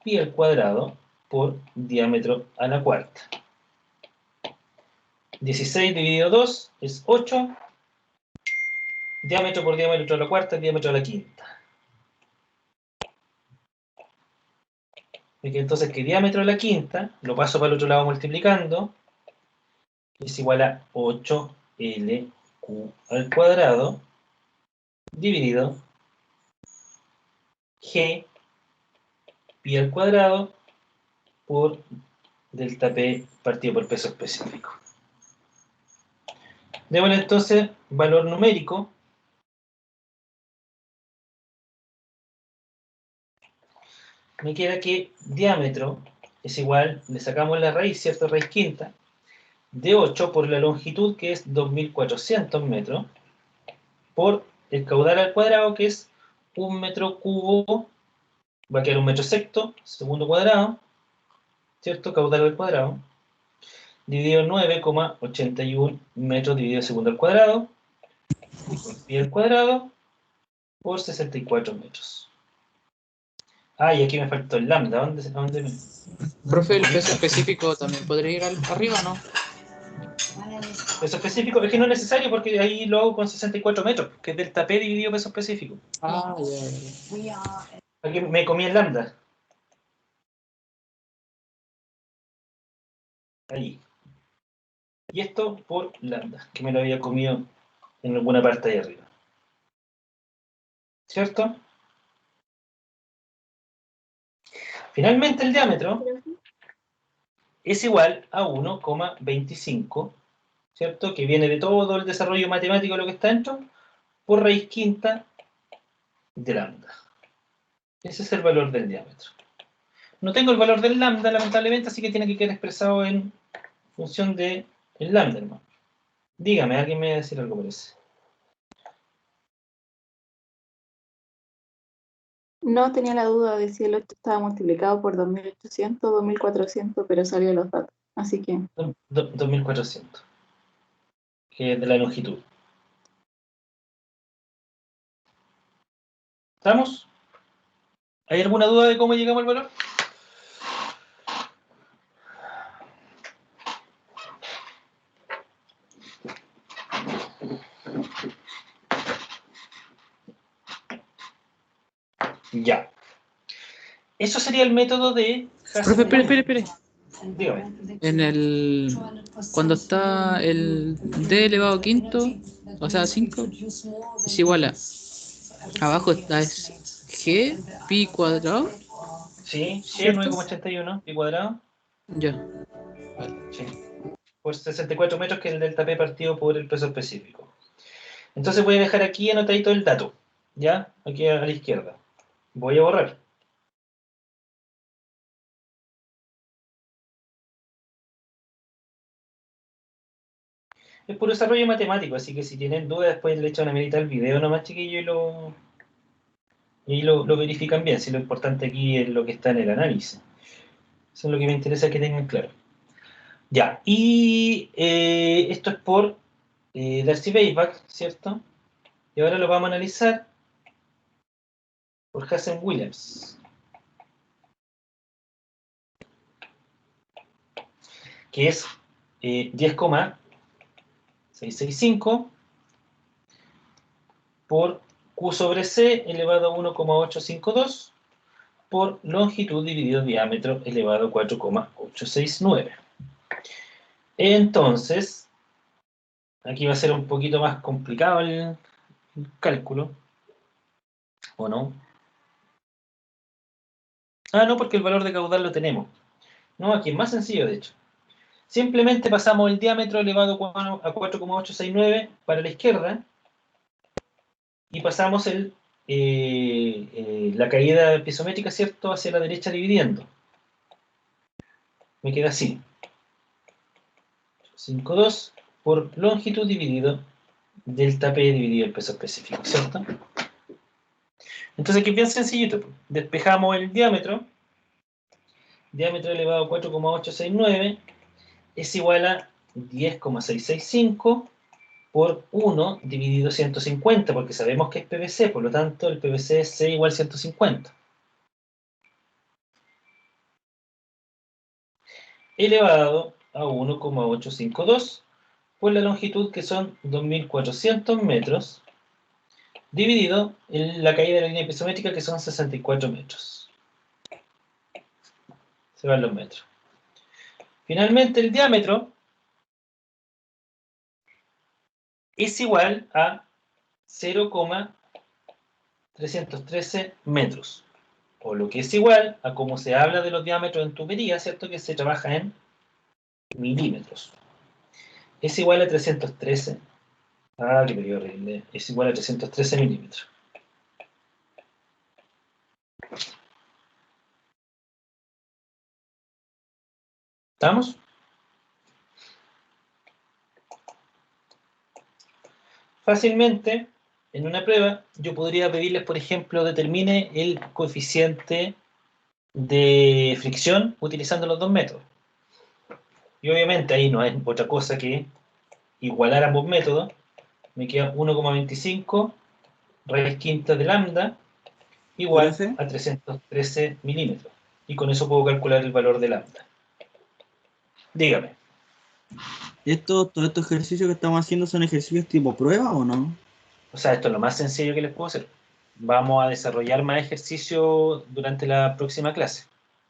S1: pi al cuadrado por diámetro a la cuarta. 16 dividido 2 es 8. Diámetro por diámetro a la cuarta es diámetro a la quinta. Entonces que diámetro a la quinta, lo paso para el otro lado multiplicando, es igual a 8LQ al cuadrado dividido G pi al cuadrado por delta P partido por peso específico. Démosle entonces valor numérico. Me queda que diámetro es igual, le sacamos la raíz, ¿cierto? Raíz quinta, de 8 por la longitud, que es 2400 metros, por el caudal al cuadrado, que es 1 metro cubo, va a quedar 1 metro sexto, segundo cuadrado, ¿cierto? Caudal al cuadrado, dividido 9,81 metros dividido segundo al cuadrado, y por pi al cuadrado, por 64 metros. Ah, y aquí me faltó el lambda. ¿Dónde me...
S3: Profe, el peso específico también podría ir arriba, ¿no?
S1: Peso específico, es que no es necesario porque ahí lo hago con 64 metros, que es delta P dividido peso específico.
S3: Ah, ya.
S1: Aquí me comí el lambda. Ahí. Y esto por lambda, que me lo había comido en alguna parte ahí arriba. ¿Cierto? Finalmente el diámetro es igual a 1,25, ¿cierto? Que viene de todo el desarrollo matemático de lo que está dentro, por raíz quinta de lambda. Ese es el valor del diámetro. No tengo el valor del lambda, lamentablemente, así que tiene que quedar expresado en función de el lambda, hermano. Dígame, alguien me va a decir algo por eso.
S10: No tenía la duda de si el 8 estaba multiplicado por 2800 o 2400, pero salió los datos. Así que
S1: 2400, que es de la longitud. ¿Estamos? ¿Hay alguna duda de cómo llegamos al valor? Ya. Eso sería el método de...
S3: Profe, espere.
S1: Dígame.
S3: En el... Cuando está el d elevado a quinto, o sea, 5, es igual a... Abajo está es g pi cuadrado.
S1: Sí,
S3: ¿Cierto?
S1: 9,81 pi cuadrado.
S3: Ya. Vale.
S1: Sí. Por 64 metros, que es el delta P partido por el peso específico. Entonces voy a dejar aquí anotadito el dato. ¿Ya? Aquí a la izquierda. Voy a borrar. Es puro desarrollo matemático, así que si tienen dudas, después le echan una mirita al video nomás, chiquillos, y lo verifican bien. Si lo importante aquí es lo que está en el análisis. Eso es lo que me interesa que tengan claro. Ya, y esto es por Darcy-Weisbach, ¿cierto? Y ahora lo vamos a analizar por Hazen-Williams, que es 10,665 por Q sobre C elevado a 1,852 por longitud dividido diámetro elevado a 4,869. Entonces, aquí va a ser un poquito más complicado el cálculo, ¿o no? Ah, no, porque el valor de caudal lo tenemos. No, aquí es más sencillo, de hecho. Simplemente pasamos el diámetro elevado a 4,869 para la izquierda y pasamos la caída pisométrica, ¿cierto?, hacia la derecha dividiendo. Me queda así. 5,2 por longitud dividido delta P dividido el peso específico, ¿cierto? Entonces aquí es bien sencillito. Despejamos el diámetro. Diámetro elevado a 4,869 es igual a 10,665 por 1 dividido 150, porque sabemos que es PVC, por lo tanto el PVC es C igual 150. elevado a 1,852 por la longitud, que son 2.400 metros, dividido en la caída de la línea episométrica, que son 64 metros. Se van los metros. Finalmente, el diámetro es igual a 0,313 metros. O lo que es igual a como se habla de los diámetros en tubería, ¿cierto? Que se trabaja en milímetros. Es igual a 313. Ah, qué periodo horrible. Es igual a 313 milímetros. ¿Estamos? Fácilmente, en una prueba, yo podría pedirles, por ejemplo, determine el coeficiente de fricción utilizando los dos métodos. Y obviamente ahí no es otra cosa que igualar ambos métodos. Me queda 1,25 raíz quinta de lambda igual
S4: ¿Profe?
S1: a 313 milímetros. Y con eso puedo calcular el valor de lambda. Dígame.
S11: ¿Todos estos ejercicios que estamos haciendo son ejercicios tipo prueba o no?
S1: O sea, esto es lo más sencillo que les puedo hacer. Vamos a desarrollar más ejercicios durante la próxima clase.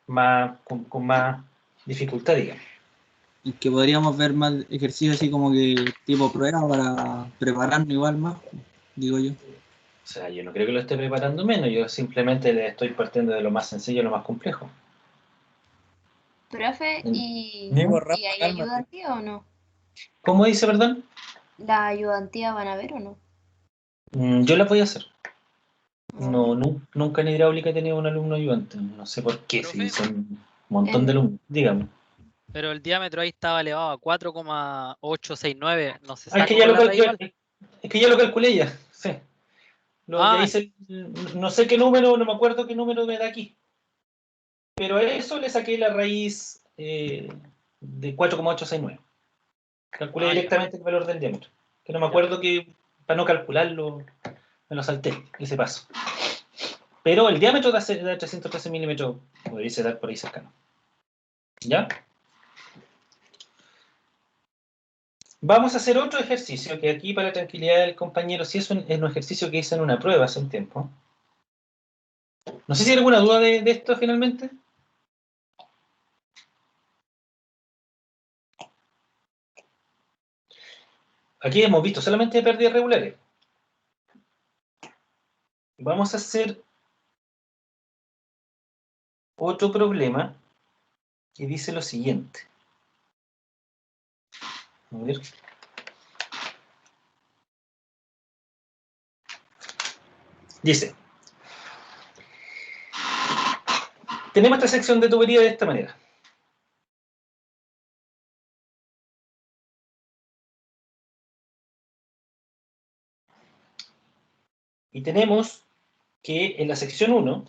S1: Con más dificultad, digamos.
S11: Y que podríamos ver más ejercicios así como que tipo prueba para prepararnos igual más, digo yo.
S1: O sea, yo no creo que lo esté preparando menos. Yo simplemente le estoy partiendo de lo más sencillo a lo más complejo.
S6: Profe, ¿y
S4: Amigo Rafa,
S6: hay
S4: cálmate.
S6: ayudantía o no?
S1: ¿Cómo dice, perdón?
S6: ¿La ayudantía van a ver o no?
S1: Yo la voy a hacer.
S6: Ah.
S1: No, nunca en hidráulica he tenido un alumno ayudante. No sé por qué, si son un montón de alumnos. Dígame.
S12: Pero el diámetro ahí estaba elevado a 4,869. No se
S1: Ah,
S12: saca con la raíz igual.
S1: es que ya lo calculé ya. Sí. Ya hice, no sé qué número, no me acuerdo qué número me da aquí. Pero a eso le saqué la raíz de 4,869. Calculé directamente el valor del diámetro. Que no me acuerdo que, para no calcularlo, me lo salté, ese paso. Pero el diámetro de 313 milímetros podría dar por ahí cercano. ¿Ya? Vamos a hacer otro ejercicio, que aquí, para la tranquilidad del compañero, sí es un ejercicio que hice en una prueba hace un tiempo. No sé si hay alguna duda de esto finalmente. Aquí hemos visto solamente pérdidas regulares. Vamos a hacer otro problema que dice lo siguiente. A ver. Dice, tenemos esta sección de tubería de esta manera. Y tenemos que en la sección 1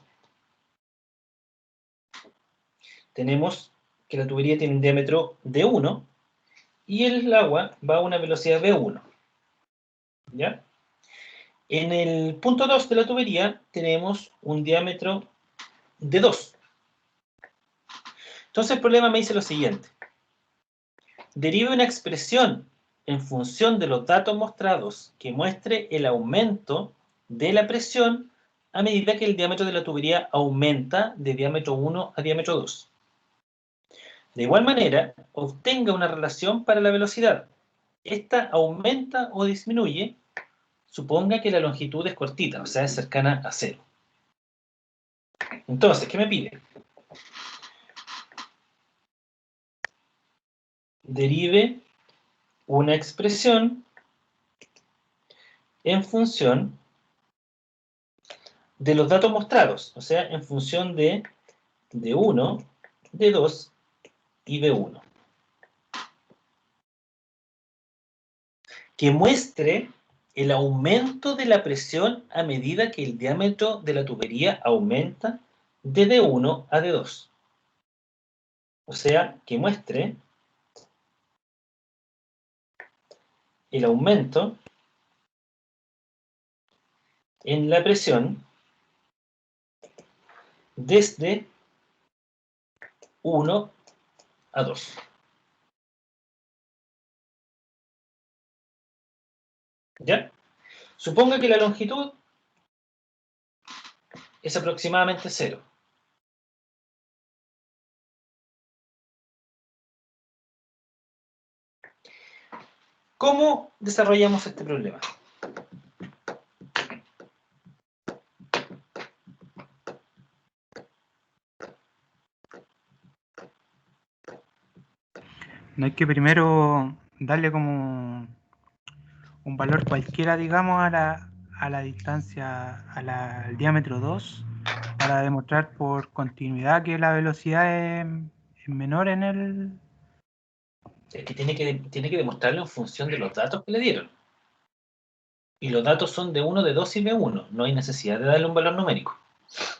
S1: tenemos que la tubería tiene un diámetro de 1 y el agua va a una velocidad de 1. ¿Ya? En el punto 2 de la tubería tenemos un diámetro de 2. Entonces el problema me dice lo siguiente. Derive una expresión en función de los datos mostrados que muestre el aumento de la presión a medida que el diámetro de la tubería aumenta de diámetro 1 a diámetro 2. De igual manera, obtenga una relación para la velocidad. Esta aumenta o disminuye, suponga que la longitud es cortita, o sea, es cercana a 0. Entonces, ¿qué me pide? Derive una expresión en función de los datos mostrados, o sea, en función de 1, de 2 y de 1. Que muestre el aumento de la presión a medida que el diámetro de la tubería aumenta de D1 a D2. O sea, que muestre el aumento en la presión desde 1 a 2. ¿Ya? Suponga que la longitud es aproximadamente 0. ¿Cómo desarrollamos este problema?
S9: No hay que primero darle como un valor cualquiera, digamos, a la distancia, al diámetro 2, para demostrar por continuidad que la velocidad es menor en el...
S1: Es que tiene que demostrarlo en función de los datos que le dieron. Y los datos son de 1, de 2 y de 1. No hay necesidad de darle un valor numérico.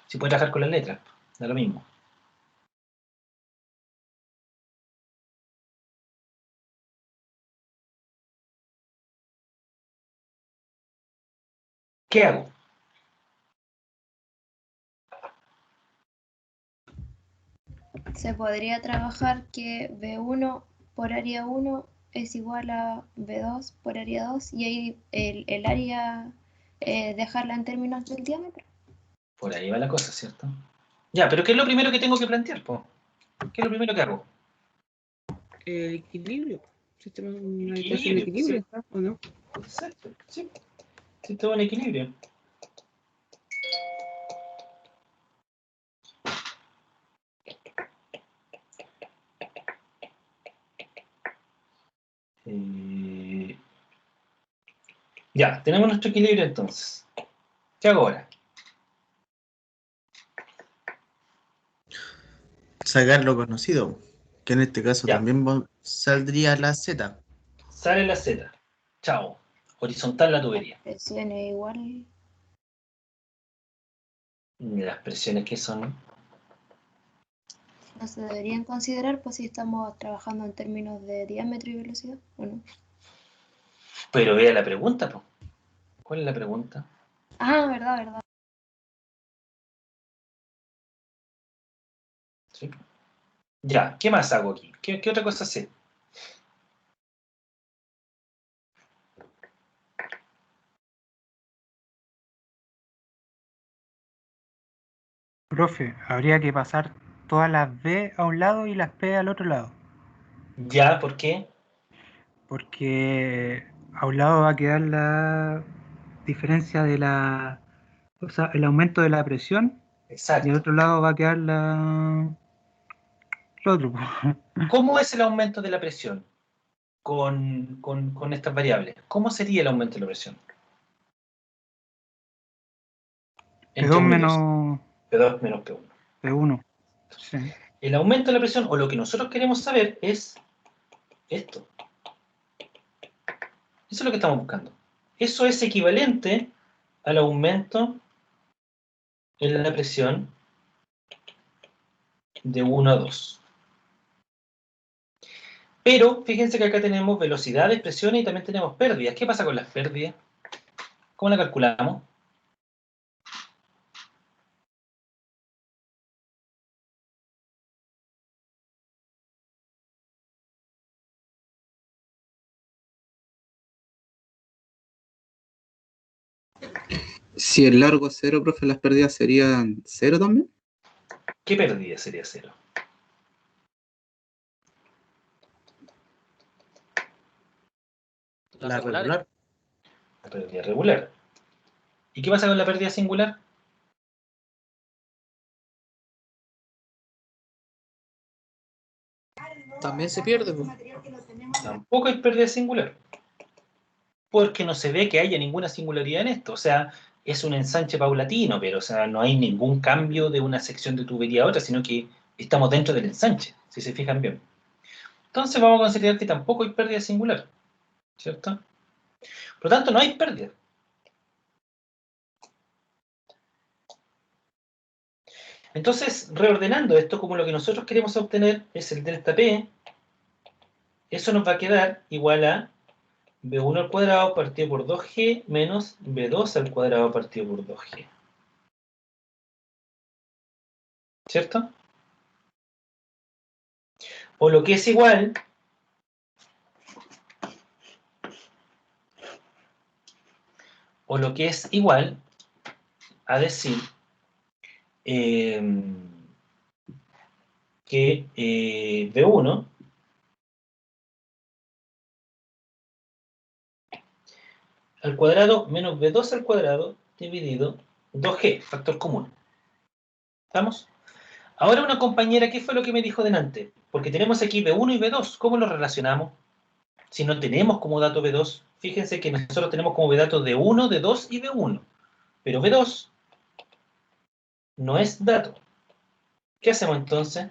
S1: Si puede trabajar con las letras, da lo mismo. ¿Qué hago?
S6: Se podría trabajar que B1 por área 1 es igual a B2 por área 2 y ahí el área dejarla en términos del diámetro.
S1: Por ahí va la cosa, ¿cierto? Ya, pero ¿qué es lo primero que tengo que plantear, po? ¿Qué es lo primero que hago?
S7: El equilibrio. Sistema de una ecuación de
S1: Equilibrio,
S7: equilibrio,
S1: sí.
S7: ¿o no?
S1: Exacto, sí. Sí, todo en equilibrio. Ya, tenemos nuestro equilibrio entonces. ¿Qué hago ahora?
S13: Sacar lo conocido, que en este caso
S1: Ya.
S13: también saldría la Z.
S1: Sale la Z. Chao. Horizontal la tubería.
S6: Presión es igual.
S1: Las presiones que son...
S6: No se deberían considerar, pues si estamos trabajando en términos de diámetro y velocidad, ¿o no?
S1: Pero vea la pregunta, po. ¿Cuál es la pregunta?
S6: Ah, verdad.
S1: ¿Sí? Ya, ¿qué más hago aquí? ¿Qué otra cosa sé?
S9: Profe, habría que pasar todas las B a un lado y las P al otro lado.
S1: Ya, ¿por qué?
S9: Porque a un lado va a quedar la diferencia de la... O sea, el aumento de la presión.
S1: Exacto.
S9: Y al otro lado va a quedar lo otro.
S1: ¿Cómo es el aumento de la presión con estas variables? ¿Cómo sería el aumento de la presión? Entre
S9: P2
S1: 1 y 2.
S9: menos
S1: P2 menos P1.
S9: P1. Sí.
S1: El aumento de la presión, o lo que nosotros queremos saber, es esto. Eso es lo que estamos buscando. Eso es equivalente al aumento en la presión de 1 a 2. Pero fíjense que acá tenemos velocidades, presiones y también tenemos pérdidas. ¿Qué pasa con las pérdidas? ¿Cómo la calculamos?
S14: Si el largo es 0, profe, las pérdidas serían 0 también.
S1: ¿Qué pérdida sería 0?
S13: La regular.
S1: La pérdida regular. ¿Y qué pasa con la pérdida singular?
S3: También se pierde, pues.
S1: Tampoco hay pérdida singular. Porque no se ve que haya ninguna singularidad en esto. O sea, es un ensanche paulatino, pero o sea, no hay ningún cambio de una sección de tubería a otra, sino que estamos dentro del ensanche, si se fijan bien. Entonces vamos a considerar que tampoco hay pérdida singular, ¿cierto? Por lo tanto, no hay pérdida. Entonces, reordenando esto, como lo que nosotros queremos obtener es el delta P, eso nos va a quedar igual a B1 al cuadrado partido por 2G menos B2 al cuadrado partido por 2G. ¿Cierto? O lo que es igual a decir que B1 al cuadrado menos B2 al cuadrado dividido 2G, factor común. ¿Estamos? Ahora una compañera, ¿qué fue lo que me dijo delante? Porque tenemos aquí B1 y B2, ¿cómo lo relacionamos? Si no tenemos como dato B2, fíjense que nosotros tenemos como datos D1, D2 y B1. Pero B2 no es dato. ¿Qué hacemos entonces?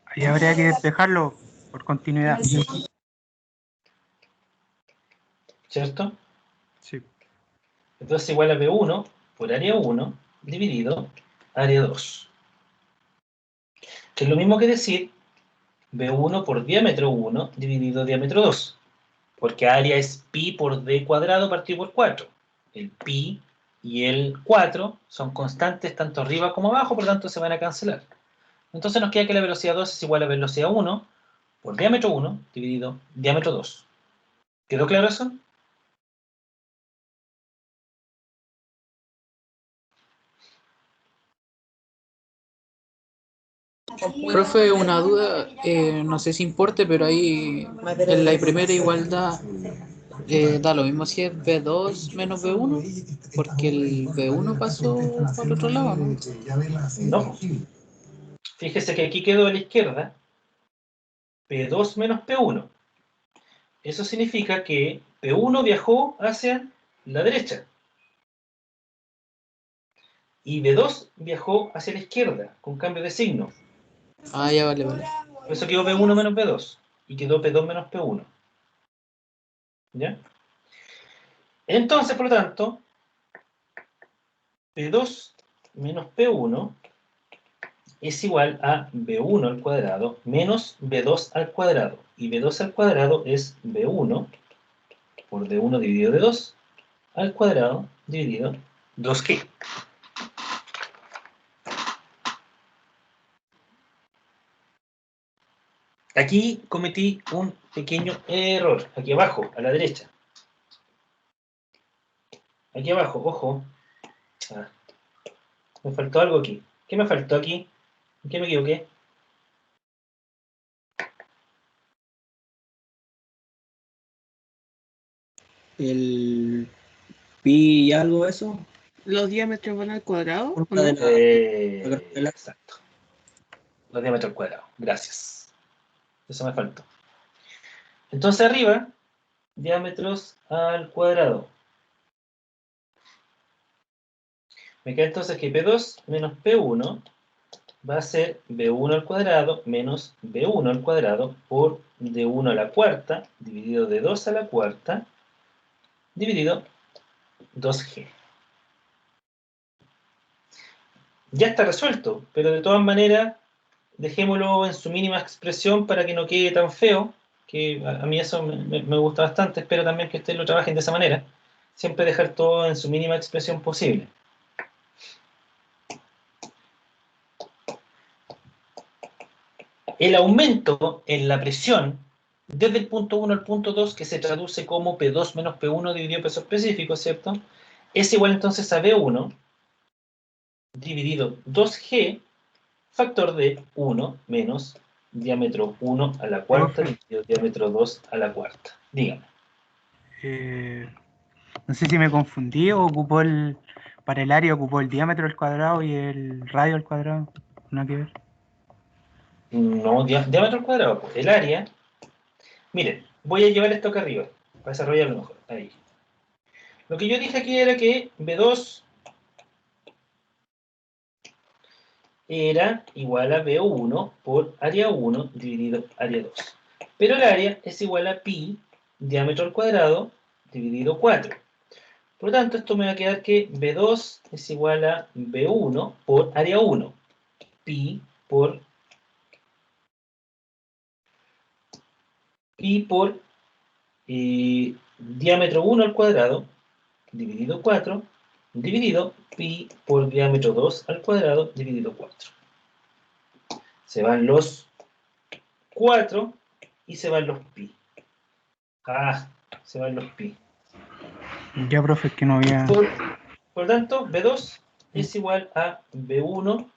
S9: Ahí habría que despejarlo por continuidad.
S1: ¿Cierto?
S9: Sí.
S1: Entonces igual a B1 por área 1 dividido área 2. Que es lo mismo que decir B1 por diámetro 1 dividido diámetro 2. Porque área es pi por d cuadrado partido por 4. El pi y el 4 son constantes tanto arriba como abajo, por lo tanto se van a cancelar. Entonces nos queda que la velocidad 2 es igual a velocidad 1 por diámetro 1 dividido diámetro 2. ¿Quedó claro eso?
S3: Profe, una duda, no sé si importe, pero ahí en la primera igualdad da lo mismo si es B2 menos B1, porque el B1 pasó al otro lado, ¿no?
S1: No. Fíjese que aquí quedó a la izquierda P2 menos P1. Eso significa que P1 viajó hacia la derecha. Y B2 viajó hacia la izquierda, con cambio de signo.
S3: Ah, ya vale, vale.
S1: Por eso quedó P1 menos P2. Y quedó P2 menos P1. ¿Ya? Entonces, por lo tanto, P2 menos P1 es igual a B1 al cuadrado menos B2 al cuadrado. Y B2 al cuadrado es B1 por D1 dividido D2 al cuadrado dividido 2G. Aquí cometí un pequeño error. Aquí abajo, a la derecha. Aquí abajo, ojo. Ah, me faltó algo aquí. ¿Qué me faltó aquí? ¿En qué me equivoqué?
S11: El pi y algo eso.
S7: ¿Los diámetros van al cuadrado? ¿O
S11: Una
S7: no?
S11: de
S1: Exacto. Los diámetros al cuadrado. Gracias. Eso me faltó. Entonces arriba, diámetros al cuadrado. Me queda entonces que P2 menos P1 va a ser B1 al cuadrado menos B1 al cuadrado por D1 a la cuarta dividido de 2 a la cuarta dividido 2G. Ya está resuelto, pero de todas maneras dejémoslo en su mínima expresión para que no quede tan feo, que a mí eso me gusta bastante. Espero también que ustedes lo trabajen de esa manera. Siempre dejar todo en su mínima expresión posible. El aumento en la presión desde el punto 1 al punto 2, que se traduce como P2 menos P1 dividido peso específico, ¿cierto? Es igual entonces a B1 dividido 2G factor de 1 menos diámetro 1 a la cuarta dividido diámetro 2 a la cuarta. Dígame.
S9: No sé si me confundí o para el área ocupó el diámetro al cuadrado y el radio al cuadrado. Nada que ver.
S1: No, diámetro al cuadrado. El área. Miren, voy a llevar esto acá arriba para desarrollarlo mejor. Ahí. Lo que yo dije aquí era que B2 era igual a B1 por área 1 dividido área 2. Pero el área es igual a pi diámetro al cuadrado dividido 4. Por lo tanto, esto me va a quedar que B2 es igual a B1 por área 1. Pi por diámetro 1 al cuadrado dividido 4 dividido pi por diámetro 2 al cuadrado dividido 4. Se van los 4 y se van los pi. Se van los pi.
S9: Ya, profe, es que no había...
S1: Por tanto, B2 es igual a B1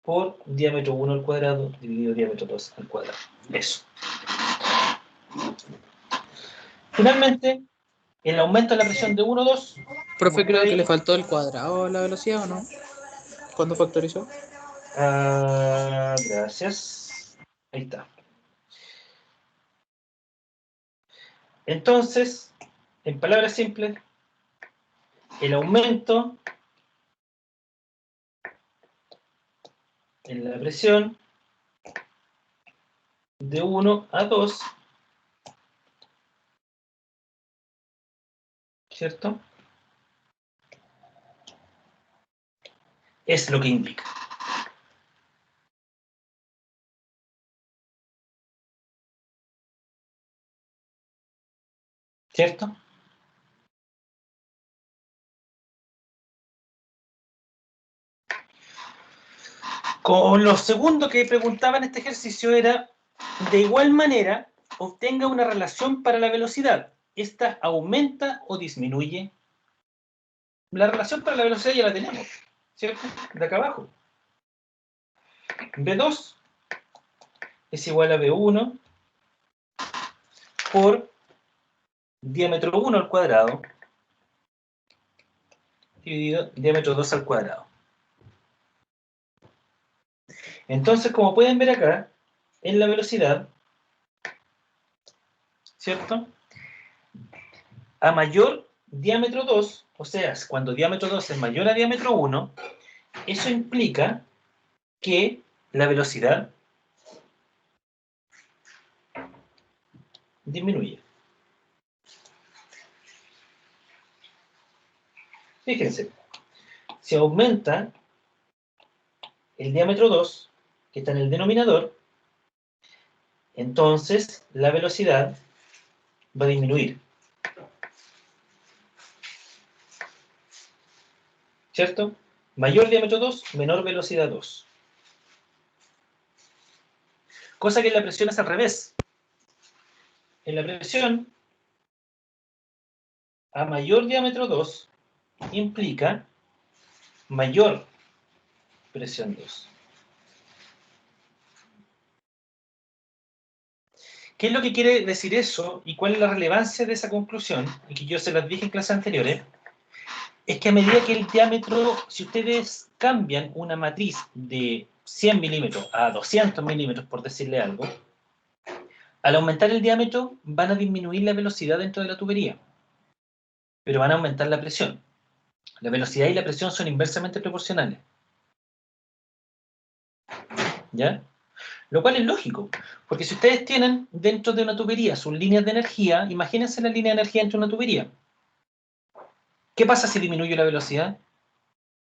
S1: por diámetro 1 al cuadrado dividido diámetro 2 al cuadrado. Eso. Finalmente, el aumento de la presión de 1, 2.
S3: Profe, creo que le faltó el cuadrado a la velocidad, ¿o no? ¿Cuándo factorizó?
S1: Gracias. Ahí está. Entonces, en palabras simples, el aumento en la presión de 1 a 2, ¿cierto? Es lo que implica. ¿Cierto? Con lo segundo que preguntaba en este ejercicio era, de igual manera, obtenga una relación para la velocidad. ¿Esta aumenta o disminuye? La relación para la velocidad ya la tenemos, ¿cierto? De acá abajo. B2 es igual a B1 por diámetro 1 al cuadrado dividido diámetro 2 al cuadrado. Entonces, como pueden ver acá, en la velocidad, ¿cierto? A mayor diámetro 2, o sea, cuando diámetro 2 es mayor a diámetro 1, eso implica que la velocidad disminuye. Fíjense, si aumenta el diámetro 2, que está en el denominador, entonces la velocidad va a disminuir. ¿Cierto? Mayor diámetro 2, menor velocidad 2. Cosa que en la presión es al revés. En la presión, a mayor diámetro 2, implica mayor presión 2. ¿Qué es lo que quiere decir eso y cuál es la relevancia de esa conclusión? Y que yo se las dije en clases anteriores. Es que a medida que el diámetro, si ustedes cambian una matriz de 100 milímetros a 200 milímetros, por decirle algo, al aumentar el diámetro van a disminuir la velocidad dentro de la tubería, pero van a aumentar la presión. La velocidad y la presión son inversamente proporcionales. ¿Ya? Lo cual es lógico, porque si ustedes tienen dentro de una tubería sus líneas de energía, imagínense la línea de energía dentro de una tubería. ¿Qué pasa si disminuyo la velocidad?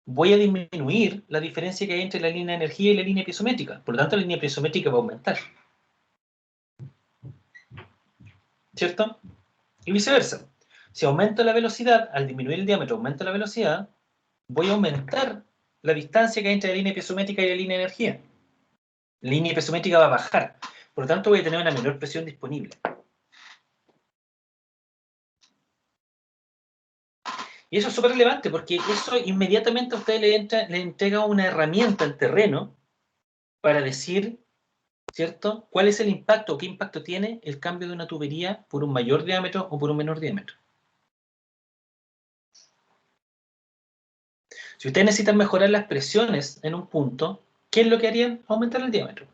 S1: Voy a disminuir la diferencia que hay entre la línea de energía y la línea piezométrica. Por lo tanto, la línea piezométrica va a aumentar. ¿Cierto? Y viceversa. Si aumento la velocidad, al disminuir el diámetro aumento la velocidad, voy a aumentar la distancia que hay entre la línea piezométrica y la línea de energía. La línea piezométrica va a bajar. Por lo tanto, voy a tener una menor presión disponible. Y eso es súper relevante porque eso inmediatamente a usted le entrega una herramienta al terreno para decir, ¿cierto?, cuál es el impacto o qué impacto tiene el cambio de una tubería por un mayor diámetro o por un menor diámetro. Si ustedes necesitan mejorar las presiones en un punto, ¿qué es lo que harían? Aumentar el diámetro.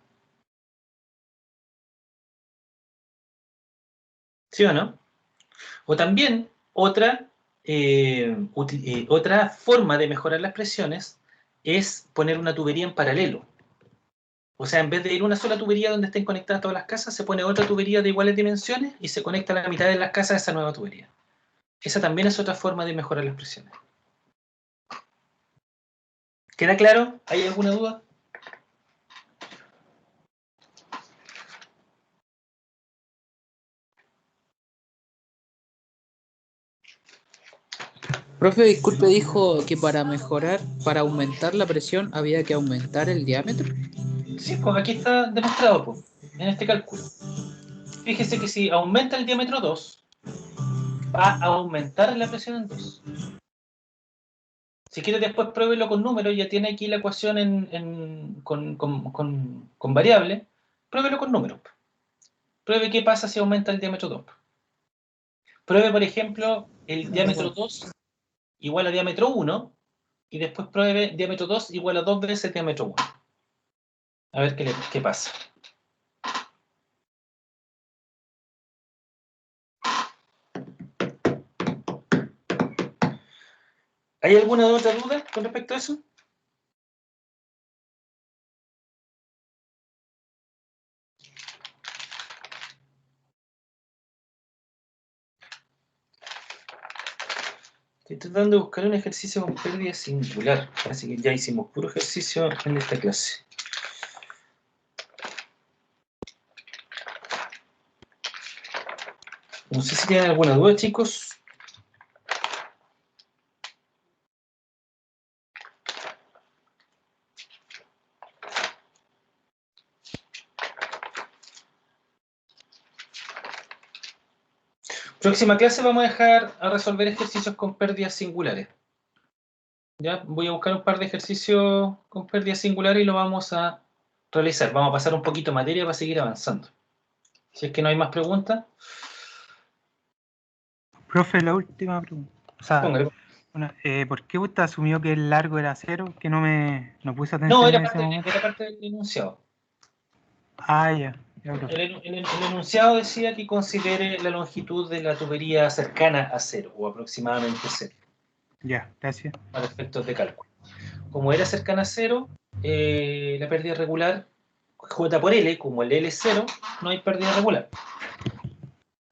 S1: ¿Sí o no? O también otra forma de mejorar las presiones es poner una tubería en paralelo. O sea, en vez de ir una sola tubería donde estén conectadas todas las casas, se pone otra tubería de iguales dimensiones y se conecta a la mitad de las casas a esa nueva tubería. Esa también es otra forma de mejorar las presiones. ¿Queda claro? ¿Hay alguna duda?
S3: Profe, disculpe, dijo que para aumentar la presión había que aumentar el diámetro.
S1: Sí, pues aquí está demostrado, pues, en este cálculo. Fíjese que si aumenta el diámetro 2, va a aumentar la presión en 2. Si quiere después pruébelo con números, ya tiene aquí la ecuación con variable, pruébelo con números. Pruebe qué pasa si aumenta el diámetro 2. Pruebe, por ejemplo, el diámetro 2 igual a diámetro 1, y después pruebe diámetro 2 igual a 2 veces diámetro 1. A ver qué pasa. ¿Hay alguna otra duda con respecto a eso? Estoy tratando de buscar un ejercicio con pérdida singular. Así que ya hicimos puro ejercicio en esta clase. No sé si tienen alguna duda, chicos. Próxima clase vamos a dejar a resolver ejercicios con pérdidas singulares. Ya, voy a buscar un par de ejercicios con pérdidas singulares y lo vamos a realizar. Vamos a pasar un poquito de materia para seguir avanzando. Si es que no hay más preguntas.
S9: Profe, la última pregunta. O sea,
S1: Póngale.
S9: ¿por qué usted asumió que el largo era 0? Que no puse
S1: No,
S9: atención
S1: era
S9: en ese momento.
S1: parte del enunciado.
S9: Ah, ya. Profe.
S1: El enunciado decía que considere la longitud de la tubería cercana a 0 o aproximadamente 0.
S9: Ya, gracias.
S1: Para efectos de cálculo. Como era cercana a 0, la pérdida regular, J por L, como el L es 0, no hay pérdida regular.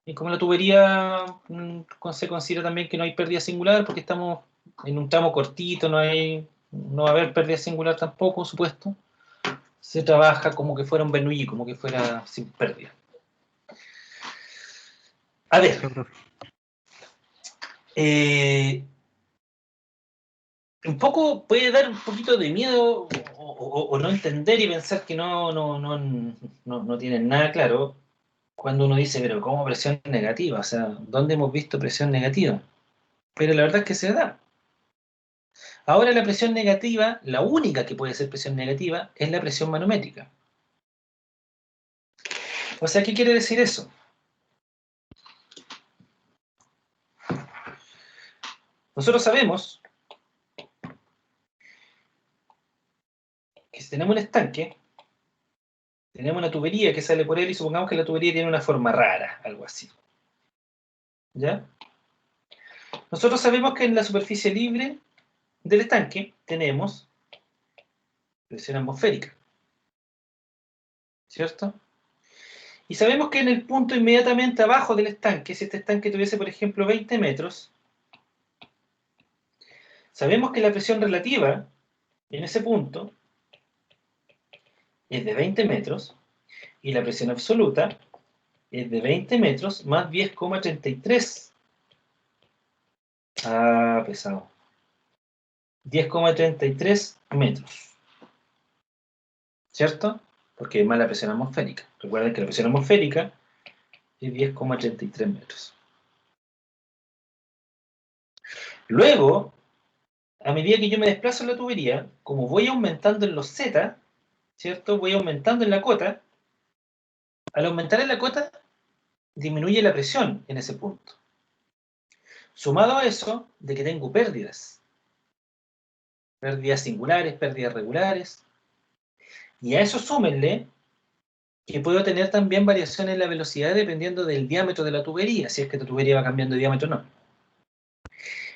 S1: Y como la tubería se considera también que no hay pérdida singular, porque estamos en un tramo cortito, no va a haber pérdida singular tampoco, por supuesto, se trabaja como que fuera un Bernoulli, como que fuera sin pérdida. A ver. Un poco puede dar un poquito de miedo o no entender y pensar que no tienen nada claro cuando uno dice, pero ¿cómo presión negativa? O sea, ¿dónde hemos visto presión negativa? Pero la verdad es que se da. Ahora la presión negativa, la única que puede ser presión negativa, es la presión manométrica. O sea, ¿qué quiere decir eso? Nosotros sabemos que si tenemos un estanque, tenemos una tubería que sale por él y supongamos que la tubería tiene una forma rara, algo así. ¿Ya? Nosotros sabemos que en la superficie libre del estanque tenemos presión atmosférica. ¿Cierto? Y sabemos que en el punto inmediatamente abajo del estanque, si este estanque tuviese, por ejemplo, 20 metros, sabemos que la presión relativa en ese punto es de 20 metros y la presión absoluta es de 20 metros más 10,33. Ah, pesado. 10,33 metros. ¿Cierto? Porque es más la presión atmosférica. Recuerden que la presión atmosférica es 10,33 metros. Luego, a medida que yo me desplazo en la tubería, como voy aumentando en los Z, ¿cierto? Voy aumentando en la cota. Al aumentar en la cota, disminuye la presión en ese punto. Sumado a eso, de que tengo pérdidas. Pérdidas singulares, pérdidas regulares. Y a eso súmenle que puedo tener también variaciones en la velocidad dependiendo del diámetro de la tubería, si es que tu tubería va cambiando de diámetro o no.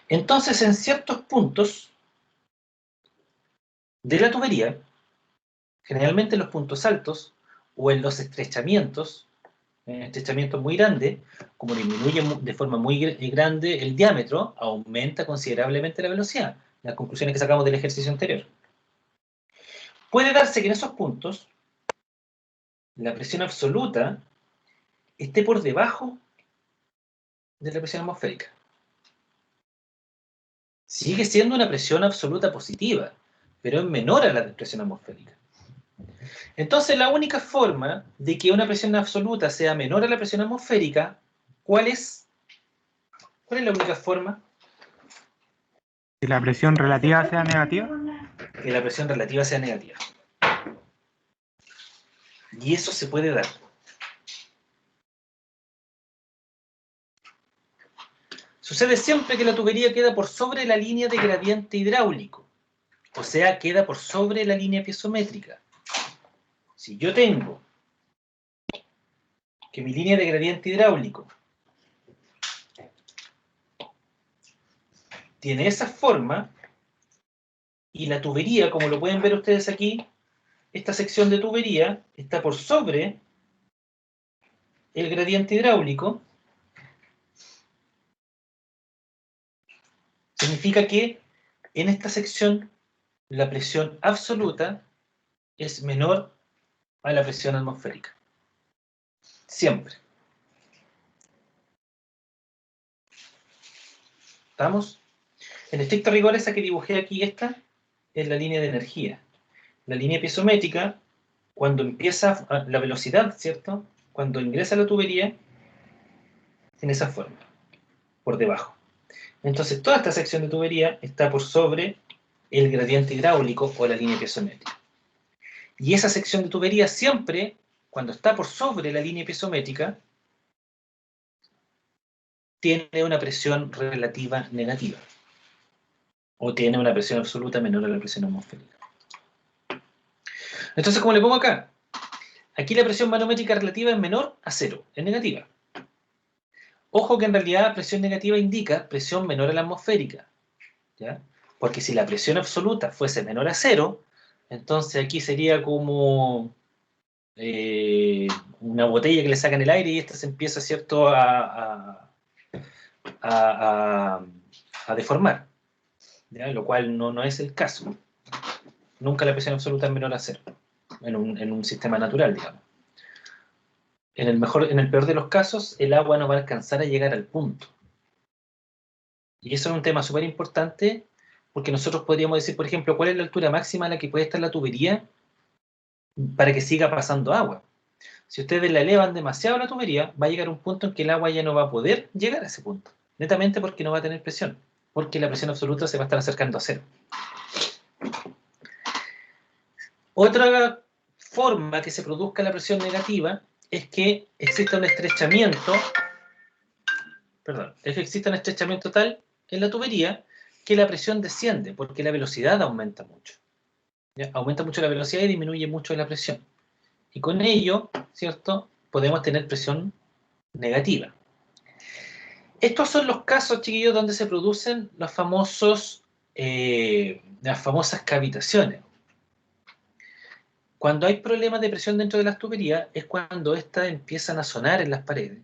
S1: Entonces, en ciertos puntos de la tubería, generalmente en los puntos altos o en los estrechamientos muy grandes, como disminuye de forma muy grande el diámetro, aumenta considerablemente la velocidad. Las conclusiones que sacamos del ejercicio anterior. Puede darse que en esos puntos la presión absoluta esté por debajo de la presión atmosférica. Sigue siendo una presión absoluta positiva, pero es menor a la presión atmosférica. Entonces, la única forma de que una presión absoluta sea menor a la presión atmosférica, ¿cuál es? ¿Cuál es la única forma?
S9: Si la presión relativa sea negativa.
S1: Que la presión relativa sea negativa. Y eso se puede dar. Sucede siempre que la tubería queda por sobre la línea de gradiente hidráulico. O sea, queda por sobre la línea piezométrica. Si yo tengo que mi línea de gradiente hidráulico tiene esa forma, y la tubería, como lo pueden ver ustedes aquí, esta sección de tubería está por sobre el gradiente hidráulico, significa que en esta sección la presión absoluta es menor a la presión atmosférica. Siempre. ¿Estamos? En estricto rigor, esa que dibujé aquí, esta, es la línea de energía. La línea piezométrica, cuando empieza la velocidad, ¿cierto? Cuando ingresa a la tubería, en esa forma, por debajo. Entonces, toda esta sección de tubería está por sobre el gradiente hidráulico o la línea piezométrica. Y esa sección de tubería siempre, cuando está por sobre la línea piezométrica, tiene una presión relativa negativa. O tiene una presión absoluta menor a la presión atmosférica. Entonces, como le pongo acá, aquí la presión manométrica relativa es menor a 0, es negativa. Ojo que en realidad presión negativa indica presión menor a la atmosférica, ¿ya? Porque si la presión absoluta fuese menor a 0, entonces aquí sería como una botella que le sacan el aire y esta se empieza, ¿cierto?, a deformar, ¿ya? Lo cual no es el caso. Nunca la presión absoluta es menor a 0, en un sistema natural, digamos. En el peor de los casos, el agua no va a alcanzar a llegar al punto. Y eso es un tema súper importante, porque nosotros podríamos decir, por ejemplo, cuál es la altura máxima a la que puede estar la tubería para que siga pasando agua. Si ustedes la elevan demasiado la tubería, va a llegar un punto en que el agua ya no va a poder llegar a ese punto, netamente porque no va a tener presión, porque la presión absoluta se va a estar acercando a 0. Otra forma que se produzca la presión negativa es que exista un estrechamiento, tal en la tubería que la presión desciende, porque la velocidad aumenta mucho. ¿Ya? Aumenta mucho la velocidad y disminuye mucho la presión. Y con ello, ¿cierto?, podemos tener presión negativa. Estos son los casos, chiquillos, donde se producen las famosas cavitaciones. Cuando hay problemas de presión dentro de las tuberías es cuando éstas empiezan a sonar en las paredes.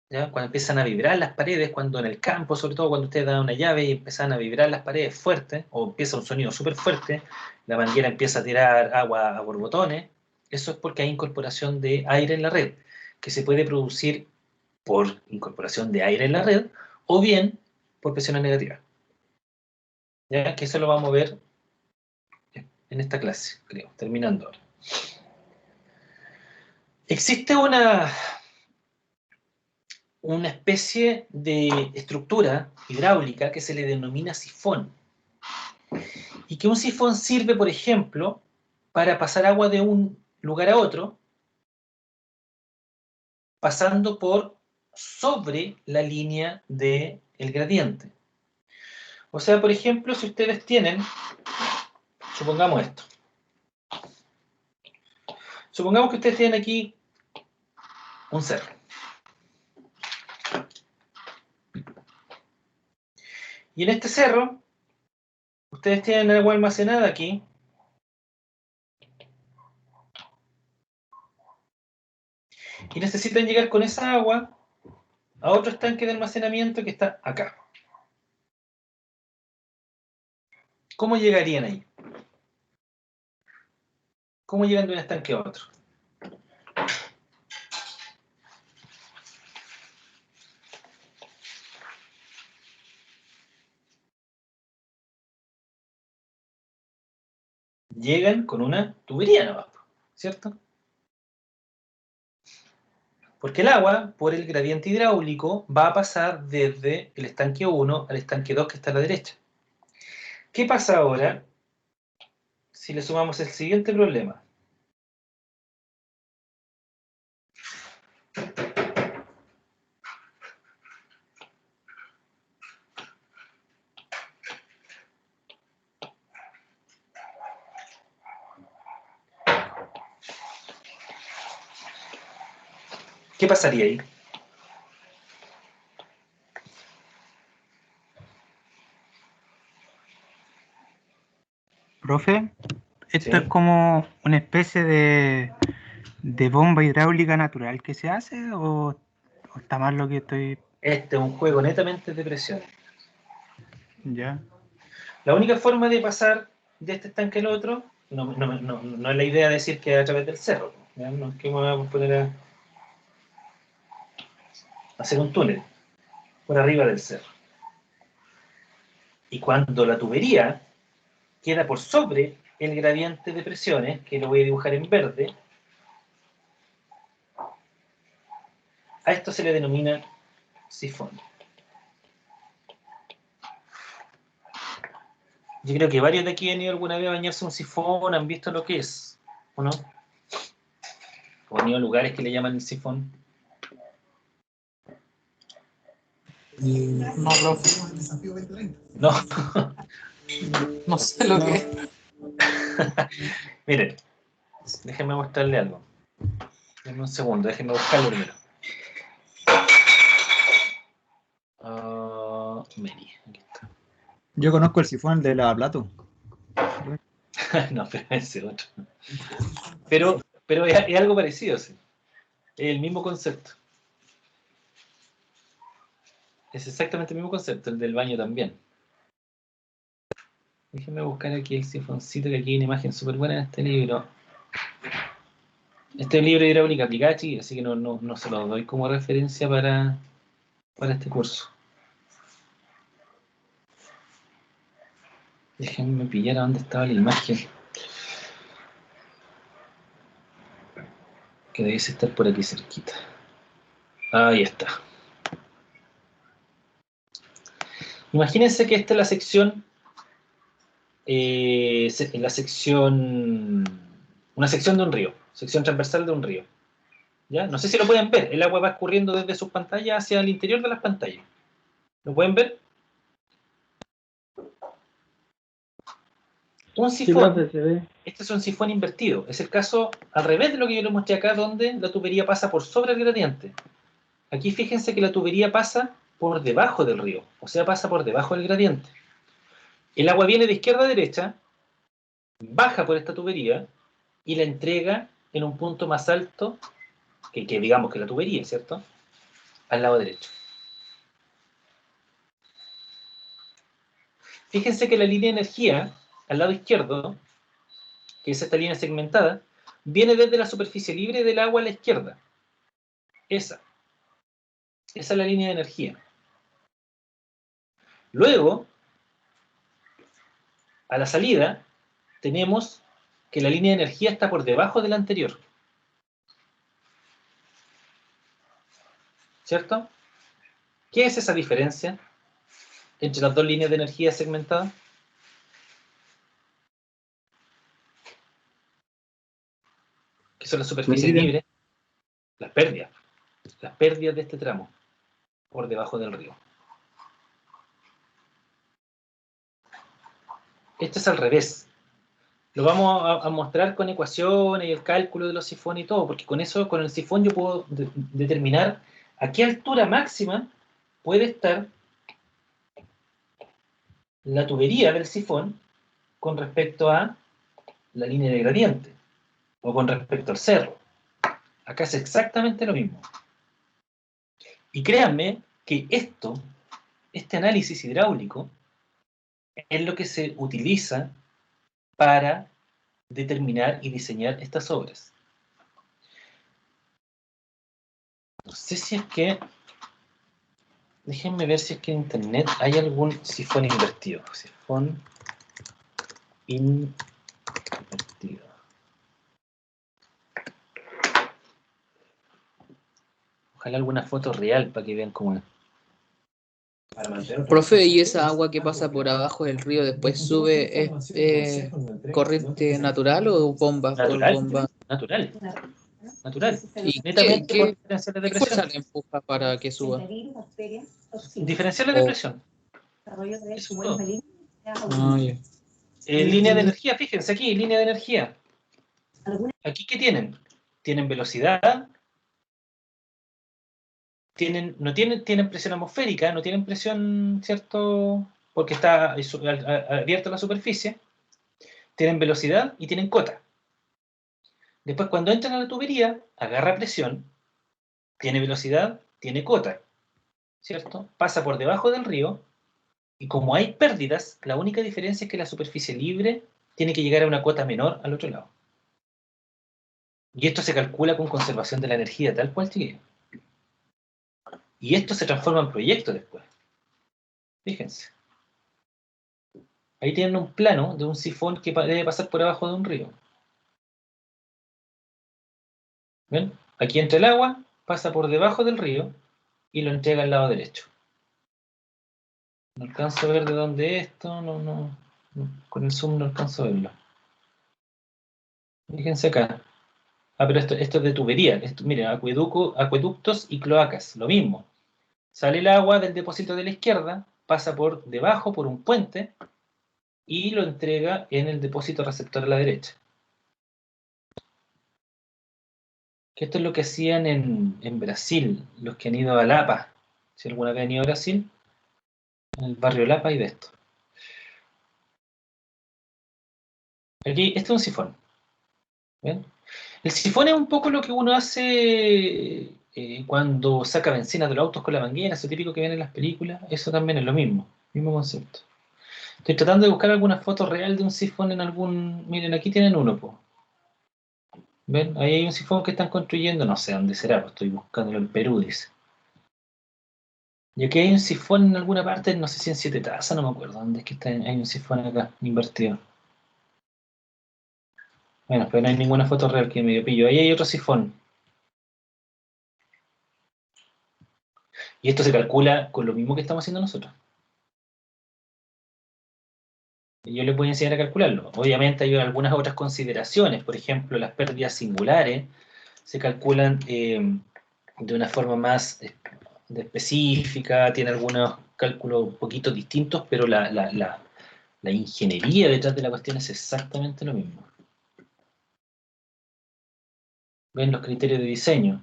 S1: ¿Ya? Cuando empiezan a vibrar las paredes, cuando en el campo, sobre todo cuando ustedes dan una llave y empiezan a vibrar las paredes fuerte, o empieza un sonido súper fuerte, la manguera empieza a tirar agua a borbotones, eso es porque hay incorporación de aire en la red, que se puede producir por incorporación de aire en la red, o bien por presiones negativas. ¿Ya? Que eso lo vamos a ver en esta clase, creo, terminando ahora. Existe una especie de estructura hidráulica que se le denomina sifón. Y que un sifón sirve, por ejemplo, para pasar agua de un lugar a otro, pasando por sobre la línea del gradiente. O sea, por ejemplo, si ustedes tienen, supongamos esto. Supongamos que ustedes tienen aquí un cerro. Y en este cerro, ustedes tienen agua almacenada aquí. Y necesitan llegar con esa agua a otro estanque de almacenamiento que está acá. ¿Cómo llegarían ahí? ¿Cómo llegan de un estanque a otro? llegan con una tubería nomás, ¿cierto? Porque el agua, por el gradiente hidráulico, va a pasar desde el estanque 1 al estanque 2 que está a la derecha. ¿Qué pasa ahora si le sumamos el siguiente problema? ¿Qué pasaría ahí?
S9: Profe, ¿esto
S1: Sí.
S9: es como una especie de bomba hidráulica natural que se hace o está mal lo que estoy...?
S1: Este es un juego netamente de presión.
S9: Ya.
S1: La única forma de pasar de este estanque al otro, no es la idea de decir que a través del cerro, ¿ya? No es que me voy a poner a hacer un túnel por arriba del cerro. Y cuando la tubería queda por sobre el gradiente de presiones, que lo voy a dibujar en verde, a esto se le denomina sifón. Yo creo que varios de aquí han ido alguna vez a bañarse un sifón, han visto lo que es, ¿o no? O han ido a lugares que le llaman el sifón.
S3: No, profe.
S1: No.
S3: No sé lo que es.
S1: Miren, déjenme mostrarle algo. Denme un segundo, déjenme buscarlo primero. Mary, aquí está.
S15: Yo conozco el sifón de lavaplato.
S1: No, pero ese otro. Pero es algo parecido, sí. Es el mismo concepto. Es exactamente el mismo concepto, el del baño también. Déjenme buscar aquí el sifoncito, que aquí hay una imagen súper buena en este libro. Este es un libro de hidráulica aplicada, chiquillos, así que no se lo doy como referencia para este curso. Déjenme pillar a dónde estaba la imagen. Que debiese estar por aquí cerquita. Ahí está. Imagínense que esta es la sección, una sección de un río, sección transversal de un río. ¿Ya? No sé si lo pueden ver, el agua va escurriendo desde sus pantallas hacia el interior de las pantallas. ¿Lo pueden ver? Un sifón,
S8: profe, se ve.
S1: este es un sifón invertido. Es el caso al revés de lo que yo les mostré acá, donde la tubería pasa por sobre el gradiente. Aquí fíjense que la tubería pasa por debajo del río, o sea, pasa por debajo del gradiente. El agua viene de izquierda a derecha, baja por esta tubería y la entrega en un punto más alto que digamos que la tubería, ¿cierto? Al lado derecho. Fíjense que la línea de energía al lado izquierdo, que es esta línea segmentada, viene desde la superficie libre del agua a la izquierda. Esa es la línea de energía. Luego, a la salida, tenemos que la línea de energía está por debajo de la anterior. ¿Cierto? ¿Qué es esa diferencia entre las dos líneas de energía segmentadas? Que son las superficies libres, las pérdidas de este tramo por debajo del río. Esto es al revés. Lo vamos a mostrar con ecuaciones y el cálculo de los sifones y todo, porque con eso, con el sifón yo puedo determinar a qué altura máxima puede estar la tubería del sifón con respecto a la línea de gradiente o con respecto al cerro. Acá es exactamente lo mismo. Y créanme que este análisis hidráulico es lo que se utiliza para determinar y diseñar estas obras. No sé si es que... Déjenme ver si es que en internet hay algún sifón invertido. Sifón invertido. Ojalá alguna foto real para que vean cómo es.
S3: Profe, ¿y esa agua que pasa por abajo del río después sube, es corriente natural o bomba por
S1: Natural,
S3: bomba?
S1: natural, natural.
S3: ¿Y
S1: Netamente por diferenciales de
S3: qué fuerza
S1: presión.
S3: le empuja para que suba?
S1: Diferenciales de
S3: O-
S1: presión. Eso es todo.
S3: Ah, ya.
S1: Línea de energía, fíjense aquí, línea de energía. Aquí, ¿qué tienen? Tienen velocidad, tienen presión atmosférica, no tienen presión, ¿cierto? Porque está abierta la superficie. Tienen velocidad y tienen cota. Después, cuando entran a la tubería, agarra presión, tiene velocidad, tiene cota, ¿cierto? Pasa por debajo del río, y como hay pérdidas, la única diferencia es que la superficie libre tiene que llegar a una cota menor al otro lado. Y esto se calcula con conservación de la energía, tal cual, chiquillo. Y esto se transforma en proyecto después. Fíjense. Ahí tienen un plano de un sifón que debe pasar por abajo de un río. ¿Ven? Aquí entra el agua, pasa por debajo del río y lo entrega al lado derecho. No alcanzo a ver de dónde es esto, no, con el zoom no alcanzo a verlo. Fíjense acá. Ah, pero esto es de tubería. Miren, acueductos y cloacas, lo mismo. Sale el agua del depósito de la izquierda, pasa por debajo, por un puente, y lo entrega en el depósito receptor a la derecha. Que esto es lo que hacían en Brasil, los que han ido a Lapa. Si alguna vez han ido a Brasil, en el barrio Lapa hay de esto. Aquí, este es un sifón. ¿Ven? El sifón es un poco lo que uno hace cuando saca benzina de los autos con la manguera, eso típico que ven en las películas. Eso también es lo mismo concepto. Estoy tratando de buscar alguna foto real de un sifón en algún... Miren, aquí tienen uno, po. ¿Ven? Ahí hay un sifón que están construyendo, no sé dónde será, pues estoy buscándolo en Perú, dice. Y aquí hay un sifón en alguna parte, no sé si en 7 Tazas, no me acuerdo dónde es que hay un sifón acá, invertido. Bueno, pero no hay ninguna foto real que me pillo. Ahí hay otro sifón. Y esto se calcula con lo mismo que estamos haciendo nosotros. Y yo les voy a enseñar a calcularlo. Obviamente hay algunas otras consideraciones, por ejemplo, las pérdidas singulares se calculan de una forma más específica, tiene algunos cálculos un poquito distintos, pero la ingeniería detrás de la cuestión es exactamente lo mismo. Ven los criterios de diseño,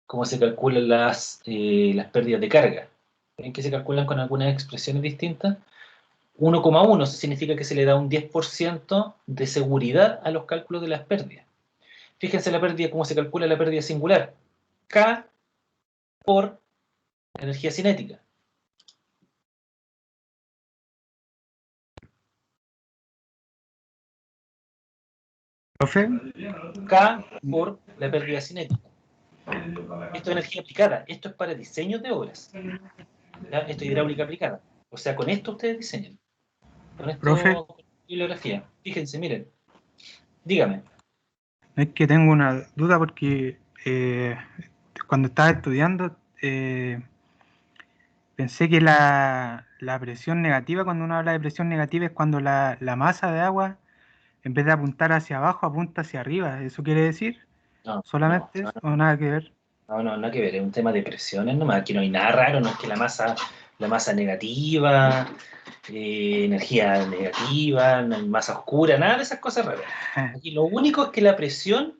S1: cómo se calculan las pérdidas de carga. Ven que se calculan con algunas expresiones distintas. 1,1 significa que se le da un 10% de seguridad a los cálculos de las pérdidas. Fíjense la pérdida, cómo se calcula la pérdida singular. K por energía cinética.
S9: ¿Profe?
S1: K por la pérdida cinética. Esto es energía aplicada. Esto es para diseños de obras. ¿Ya? Esto es hidráulica aplicada. O sea, con esto ustedes diseñan. Con esto,
S9: ¿Profe?
S1: con bibliografía. Fíjense, miren. Dígame.
S9: Es que tengo una duda porque cuando estaba estudiando pensé que la presión negativa, cuando uno habla de presión negativa, es cuando la masa de agua, en vez de apuntar hacia abajo, apunta hacia arriba. ¿Eso quiere decir?
S1: No,
S9: ¿Solamente
S1: no,
S9: eso o nada que ver?
S1: No, nada que ver, es un tema de presiones nomás, aquí no hay nada raro, no es que la masa negativa, energía negativa, no hay masa oscura, nada de esas cosas raras. Aquí lo único es que la presión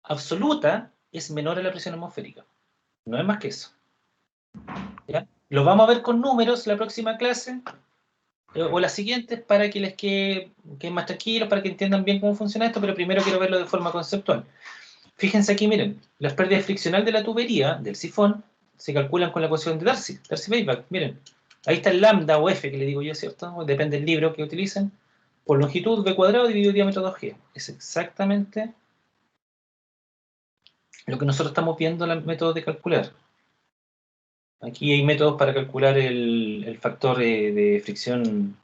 S1: absoluta es menor a la presión atmosférica, no es más que eso. ¿Ya? Lo vamos a ver con números la próxima clase, o las siguientes, para que les queden más tranquilos, para que entiendan bien cómo funciona esto, pero primero quiero verlo de forma conceptual. Fíjense aquí, miren, las pérdidas friccional de la tubería, del sifón, se calculan con la ecuación de Darcy-Weisbach. Miren, ahí está el lambda o F que le digo yo, ¿cierto? Depende del libro que utilicen. Por longitud B cuadrado dividido diámetro 2G. Es exactamente lo que nosotros estamos viendo en el método de calcular. Aquí hay métodos para calcular el factor de fricción,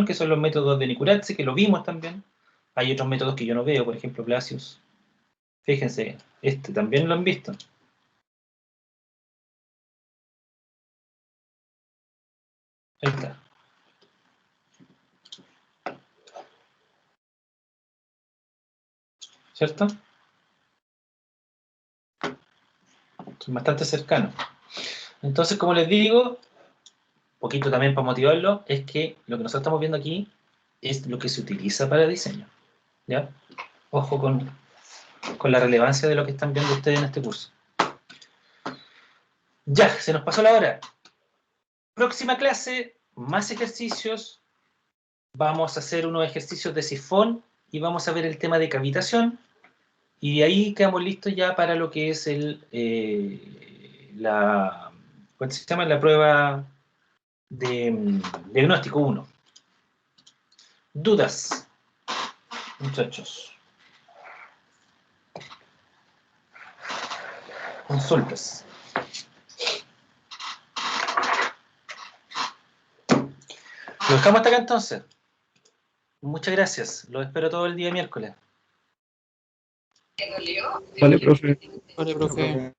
S1: que son los métodos de Nikuradse, que lo vimos también. Hay otros métodos que yo no veo, por ejemplo, Blasius. Fíjense, este también lo han visto. Ahí está. ¿Cierto? Son bastante cercanos. Entonces, como les digo, un poquito también para motivarlo, es que lo que nosotros estamos viendo aquí es lo que se utiliza para diseño. ¿Ya? Ojo con la relevancia de lo que están viendo ustedes en este curso. Ya, se nos pasó la hora. Próxima clase, más ejercicios. Vamos a hacer unos ejercicios de sifón y vamos a ver el tema de cavitación. Y de ahí quedamos listos ya para lo que es ¿cuál se llama? La prueba de diagnóstico 1. ¿Dudas, muchachos? Consultas. Lo dejamos hasta acá entonces. Muchas gracias. Los espero todo el día miércoles.
S14: Vale, profe.
S3: Vale, profe.